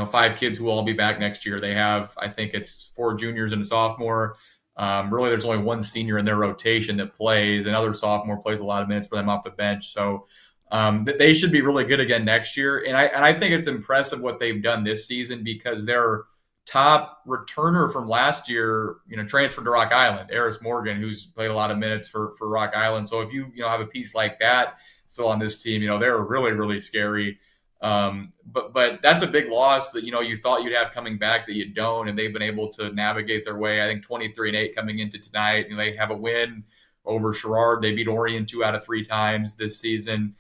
five kids who will all be back next year. They have, I think it's four juniors and a sophomore. Really, there's only one senior in their rotation that plays. Another sophomore plays a lot of minutes for them off the bench. So they should be really good again next year. And I think it's impressive what they've done this season because their top returner from last year, transferred to Rock Island, Eris Morgan, who's played a lot of minutes for Rock Island. So if you have a piece like that still on this team, they're really, really scary. But that's a big loss that, you thought you'd have coming back that you don't, and they've been able to navigate their way. I think 23-8 coming into tonight. They have a win over Sherrard. They beat Orion 2 out of 3 times this season.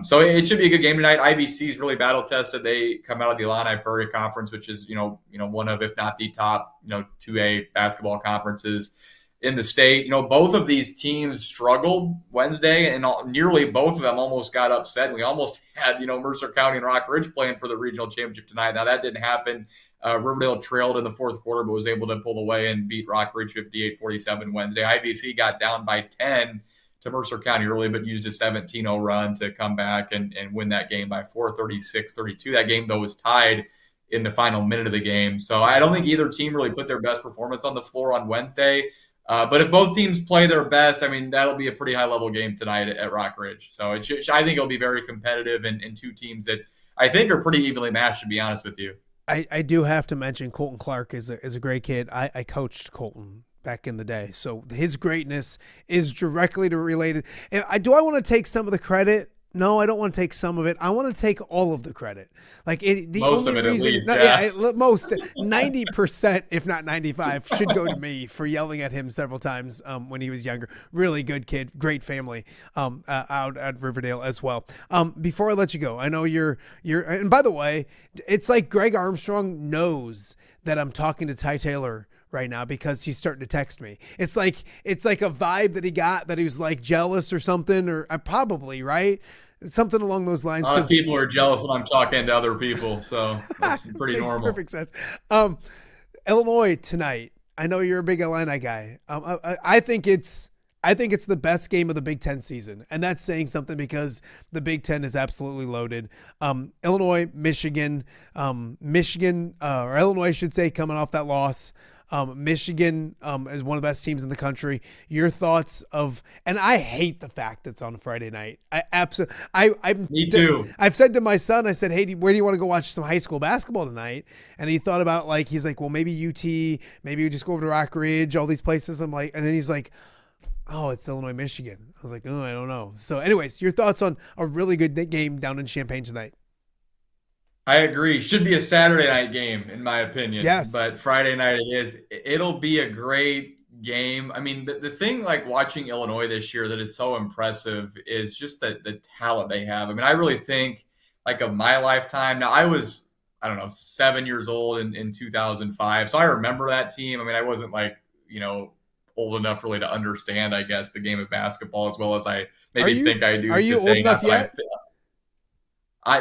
So it should be a good game tonight. IVC is really battle tested. They come out of the Illini Prairie Conference, which is, one of, if not the top, 2A basketball conferences in the state. Both of these teams struggled Wednesday, and nearly both of them almost got upset. We almost had, Mercer County and Rock Ridge playing for the regional championship tonight. Now that didn't happen. Riverdale trailed in the fourth quarter, but was able to pull away and beat Rock Ridge 58-47 Wednesday. IVC got down by 10 to Mercer County early, but used a 17-0 run to come back and win that game by 36-32. That game, though, was tied in the final minute of the game. So I don't think either team really put their best performance on the floor on Wednesday. But if both teams play their best, that'll be a pretty high-level game tonight at Rock Ridge. So I think it'll be very competitive and two teams that I think are pretty evenly matched, to be honest with you. I do have to mention Colton Clark is a great kid. I coached Colton back in the day, so his greatness is directly related. Do I want to take some of the credit? No, I don't want to take some of it. I want to take all of the credit. Like most of it, at least. Most 90%, if not 95%, should go to me for yelling at him several times when he was younger. Really good kid, great family out at Riverdale as well. Before I let you go, I know you're. And by the way, it's like Greg Armstrong knows that I'm talking to Ty Taylor right now because he's starting to text me. It's like a vibe that he got that he was like jealous or something, or probably right. Something along those lines. People are jealous when I'm talking to other people, so that's pretty normal. Perfect sense. Illinois tonight. I know you're a big Illini guy. I think it's the best game of the Big Ten season, and that's saying something because the Big Ten is absolutely loaded. Illinois, Michigan, or Illinois, I should say, coming off that loss. Michigan is one of the best teams in the country. Your thoughts and I hate the fact it's on a Friday night. Me too. I've said to my son, I said, hey, where do you want to go watch some high school basketball tonight? And he thought about he's like, well, maybe UT, maybe we just go over to Rock Ridge, all these places. I'm like, and then he's like, oh, it's Illinois, Michigan. I was like, oh, I don't know. So anyways, your thoughts on a really good game down in Champaign tonight? I agree. Should be a Saturday night game, in my opinion. Yes. But Friday night it is. It'll be a great game. The thing like watching Illinois this year that is so impressive is just the talent they have. I really think like of my lifetime. Now I was, 7 years old in 2005. So I remember that team. I wasn't old enough really to understand, I guess, the game of basketball as well as I think I do. Are you old enough yet?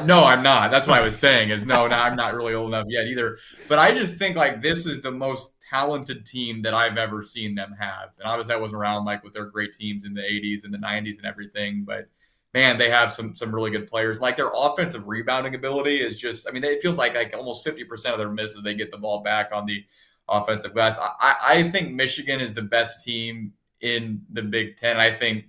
No, I'm not. That's what I was saying is no, I'm not really old enough yet either. But I just think like this is the most talented team that I've ever seen them have. And obviously I wasn't around like with their great teams in the 80s and the 90s and everything, but man, they have some really good players. Like their offensive rebounding ability is just, I mean, it feels like almost 50% of their misses, they get the ball back on the offensive glass. I think Michigan is the best team in the Big Ten. I think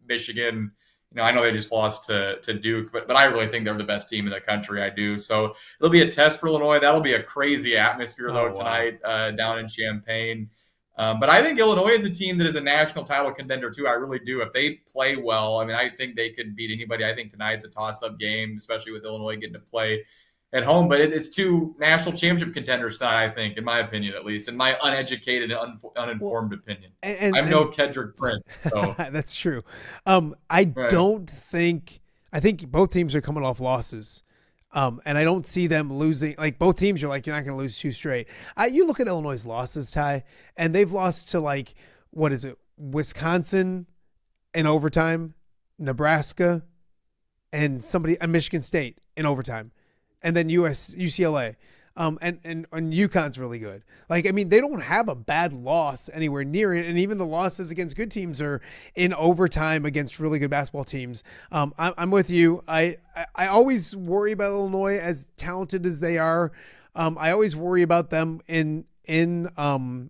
Michigan, I know they just lost to Duke, but I really think they're the best team in the country. I do. So it'll be a test for Illinois. That'll be a crazy atmosphere, though, tonight down in Champaign. But I think Illinois is a team that is a national title contender, too. I really do. If they play well, I mean, I think they could beat anybody. I think tonight's a toss-up game, especially with Illinois getting to play at home. But it's two national championship contenders tonight, I think, in my opinion, at least, in my uneducated and uninformed opinion. I'm no Kedrick Prince. So. That's true. I think both teams are coming off losses. And I don't see them losing. Like both teams, you're not going to lose two straight. You look at Illinois' losses, Ty, and they've lost to Wisconsin in overtime, Nebraska, and Michigan State in overtime, and then UCLA. And UConn's really good. Like, I mean, they don't have a bad loss anywhere near it. And even the losses against good teams are in overtime against really good basketball teams. I'm with you. I always worry about Illinois, as talented as they are. I always worry about them in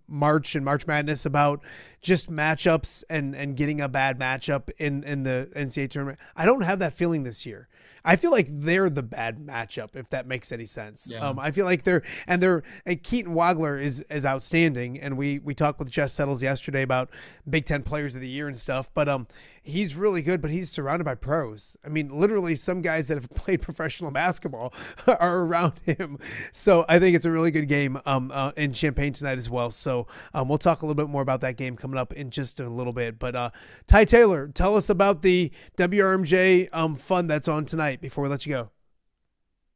March and March Madness about just matchups and getting a bad matchup in the NCAA tournament. I don't have that feeling this year. I feel like they're the bad matchup, if that makes any sense. Yeah. I feel like Keaton Wagler is outstanding, and we talked with Jess Settles yesterday about Big Ten Players of the Year and stuff, but he's really good, but he's surrounded by pros. I mean, literally some guys that have played professional basketball are around him. So I think it's a really good game in Champaign tonight as well. So we'll talk a little bit more about that game coming up in just a little bit. But Ty Taylor, tell us about the WRMJ fun that's on tonight before we let you go.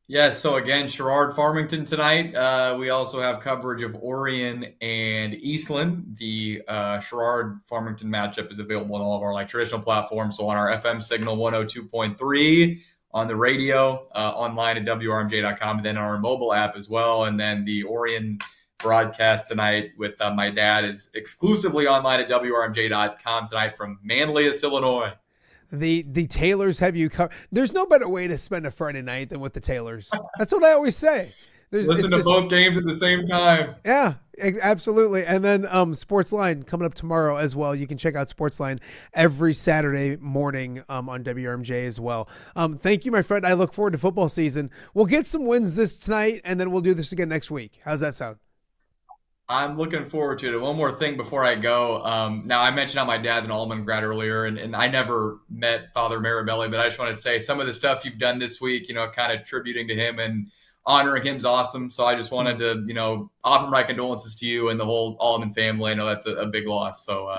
Yes, so again, Sherrard Farmington tonight. We also have coverage of Orion and Eastland. The Sherrard Farmington matchup is available on all of our traditional platforms. So on our FM signal 102.3, on the radio, online at WRMJ.com, and then our mobile app as well. And then the Orion broadcast tonight with my dad is exclusively online at WRMJ.com tonight from Manlius, Illinois. The Taylors have you covered. There's no better way to spend a Friday night than with the Taylors. That's what I always say. Listen to both games at the same time. Yeah, absolutely. And then Sportsline coming up tomorrow as well. You can check out Sportsline every Saturday morning on WRMJ as well. Thank you, my friend. I look forward to football season. We'll get some wins this tonight, and then we'll do this again next week. How's that sound? I'm looking forward to it. One more thing before I go. Now, I mentioned how my dad's an Allman grad earlier, and I never met Father Marabelli, but I just want to say some of the stuff you've done this week, kind of tributing to him and honoring him is awesome. So I just wanted to, offer my condolences to you and the whole Allman family. I know that's a big loss. So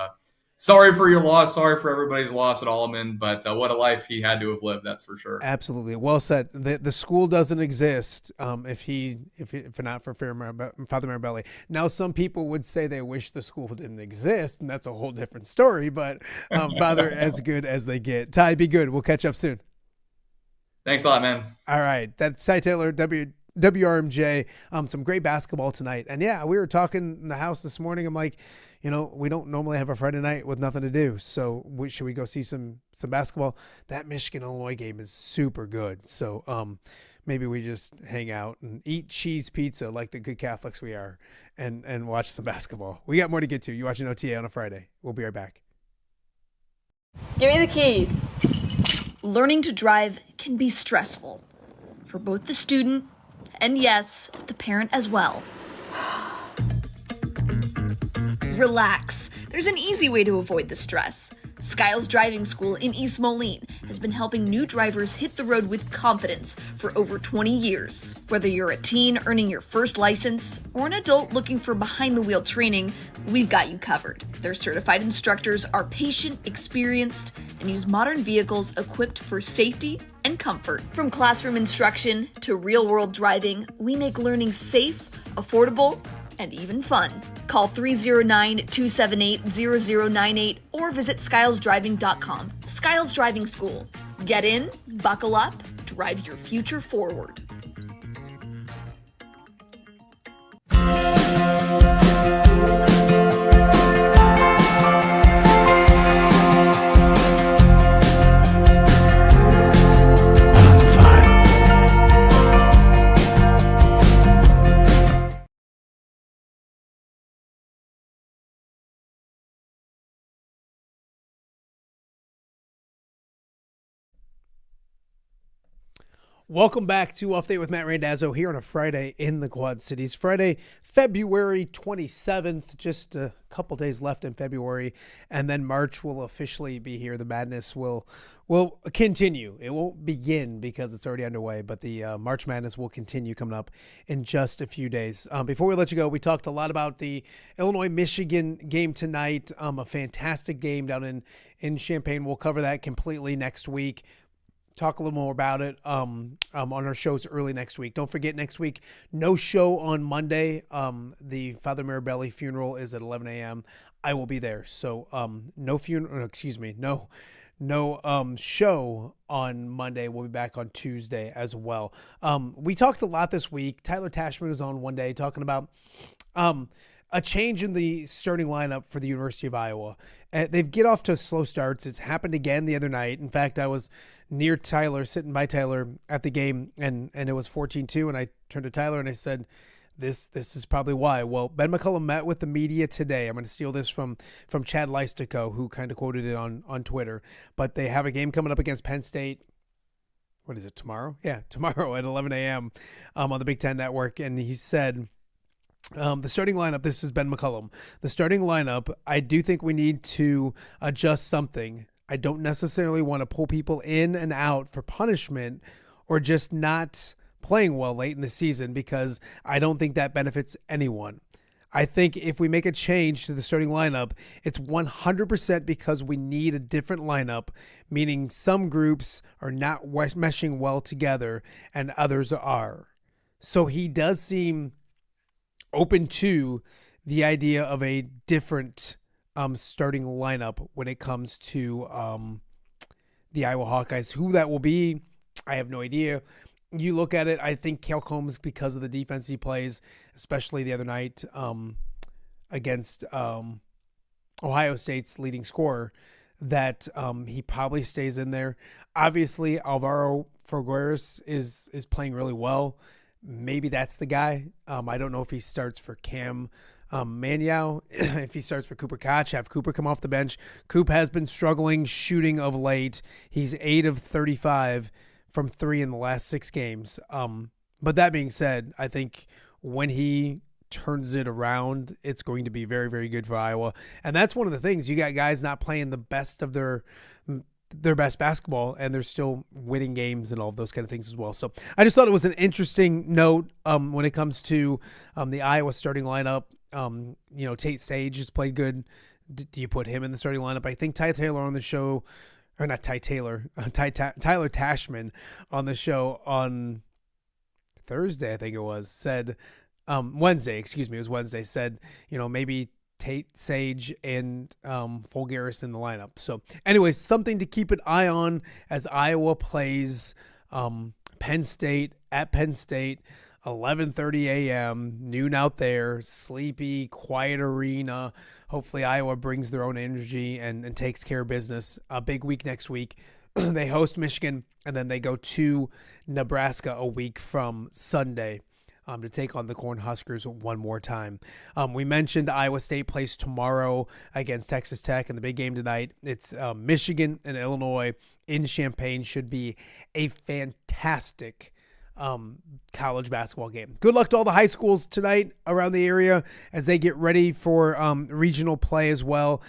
sorry for your loss. Sorry for everybody's loss at Allman, but what a life he had to have lived. That's for sure. Absolutely. Well said. The school doesn't exist if not for Father Marabelli. Now, some people would say they wish the school didn't exist, and that's a whole different story, but Father, as good as they get. Ty, be good. We'll catch up soon. Thanks a lot, man. All right. That's Ty Taylor, WRMJ. Some great basketball tonight. And yeah, we were talking in the house this morning. I'm like, we don't normally have a Friday night with nothing to do. So should we go see some basketball? That Michigan-Illinois game is super good. So maybe we just hang out and eat cheese pizza like the good Catholics we are and watch some basketball. We got more to get to. You're watching OTA on a Friday. We'll be right back. Give me the keys. Learning to drive can be stressful for both the student and, yes, the parent as well. Relax. There's an easy way to avoid the stress. Skiles Driving School in East Moline has been helping new drivers hit the road with confidence for over 20 years. Whether you're a teen earning your first license or an adult looking for behind-the-wheel training, we've got you covered. Their certified instructors are patient, experienced, and use modern vehicles equipped for safety and comfort. From classroom instruction to real-world driving, we make learning safe, affordable, and even fun. Call 309-278-0098 or visit skylesdriving.com. Skiles Driving School. Get in, buckle up, drive your future forward. Welcome back to Update with Matt Randazzo here on a Friday in the Quad Cities. Friday, February 27th, just a couple days left in February, and then March will officially be here. The madness will continue. It won't begin because it's already underway, but the March Madness will continue coming up in just a few days. Before we let you go, we talked a lot about the Illinois-Michigan game tonight, a fantastic game down in Champaign. We'll cover that completely next week. Talk a little more about it on our shows early next week. Don't forget, next week, no show on Monday. The Father Mirabelli funeral is at 11 a.m. I will be there. So no show on Monday. We'll be back on Tuesday as well. We talked a lot this week. Tyler Tashman was on one day talking about a change in the starting lineup for the University of Iowa. They've get off to slow starts. It's happened again the other night. In fact, I was near Tyler, sitting by Tyler at the game, and it was 14-2, and I turned to Tyler and I said, this is probably why. Well, Ben McCullum met with the media today. I'm going to steal this from Chad Leistico, who kind of quoted it on Twitter. But they have a game coming up against Penn State. What is it, tomorrow? Yeah, tomorrow at 11 a.m. On the Big Ten Network. And he said, the starting lineup, this is Ben McCullum. The starting lineup, I do think we need to adjust something. I don't necessarily want to pull people in and out for punishment or just not playing well late in the season, because I don't think that benefits anyone. I think if we make a change to the starting lineup, it's 100% because we need a different lineup, meaning some groups are not meshing well together and others are. So he does seem open to the idea of a different starting lineup when it comes to the Iowa Hawkeyes. Who that will be, I have no idea. You look at it, I think Cale Combs, because of the defense he plays, especially the other night against Ohio State's leading scorer, that he probably stays in there. Obviously, Alvaro Figueres is playing really well. Maybe that's the guy. I don't know if he starts for Cam Maniau, if he starts for Cooper Koch, have Cooper come off the bench. Coop has been struggling shooting of late. He's 8 of 35 from 3 in the last 6 games. But that being said, I think when he turns it around, it's going to be very, very good for Iowa. And that's one of the things. You got guys not playing the best of their best basketball, and they're still winning games and all of those kind of things as well. So I just thought it was an interesting note when it comes to the Iowa starting lineup. Tate Sage has played good. Do you put him in the starting lineup? I think Ty Taylor on the show, or not Ty Taylor, Tyler Tashman on the show on Thursday, I think it was, said Wednesday, it was Wednesday, said, maybe Tate, Sage, and Fulgaris in the lineup. So anyways, something to keep an eye on as Iowa plays Penn State at Penn State, 11:30 a.m., noon out there, sleepy, quiet arena. Hopefully Iowa brings their own energy and takes care of business. A big week next week. They host Michigan, and then they go to Nebraska a week from Sunday to take on the Cornhuskers one more time. We mentioned Iowa State plays tomorrow against Texas Tech, and the big game tonight, it's Michigan and Illinois in Champaign. Should be a fantastic college basketball game. Good luck to all the high schools tonight around the area as they get ready for regional play as well.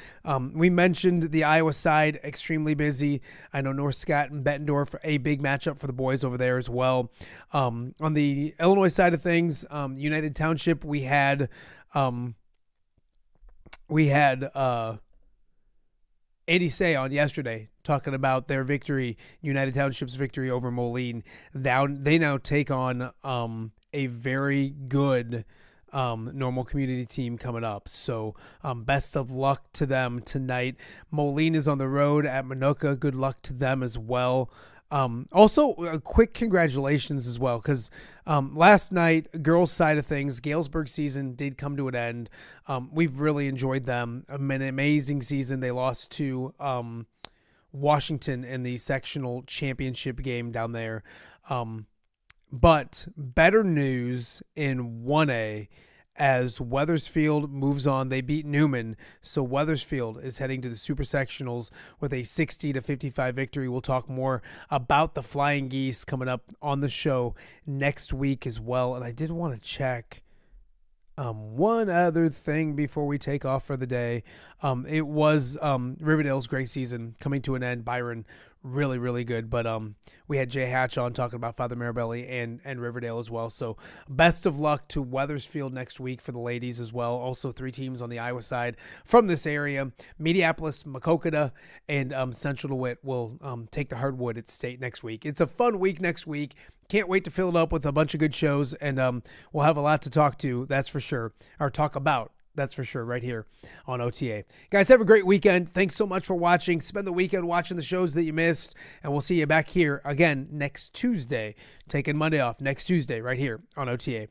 We mentioned the Iowa side, extremely busy. I know North Scott and Bettendorf, a big matchup for the boys over there as well. On the Illinois side of things, United Township, we had Andy Say on yesterday talking about their victory, United Township's victory over Moline. They now take on a very good Normal Community team coming up. So best of luck to them tonight. Moline is on the road at Minooka. Good luck to them as well. Also, a quick congratulations as well, because last night, girls' side of things, Galesburg season did come to an end. We've really enjoyed them. An amazing season. They lost to Washington in the sectional championship game down there. But better news in 1A as Weathersfield moves on. They beat Newman, so Weathersfield is heading to the Super Sectionals with a 60-55 victory. We'll talk more about the Flying Geese coming up on the show next week as well. And I did want to check one other thing before we take off for the day. It was Riverdale's great season coming to an end. Byron, really, really good. But we had Jay Hatch on talking about Father Marabelli and Riverdale as well. So best of luck to Weathersfield next week for the ladies as well. Also 3 teams on the Iowa side from this area. Mediapolis, Macokota, and Central DeWitt will take the hardwood at state next week. It's a fun week next week. Can't wait to fill it up with a bunch of good shows, and we'll have a lot to talk to, that's for sure, or talk about, that's for sure, right here on OTA. Guys, have a great weekend. Thanks so much for watching. Spend the weekend watching the shows that you missed, and we'll see you back here again next Tuesday, taking Monday off next Tuesday right here on OTA.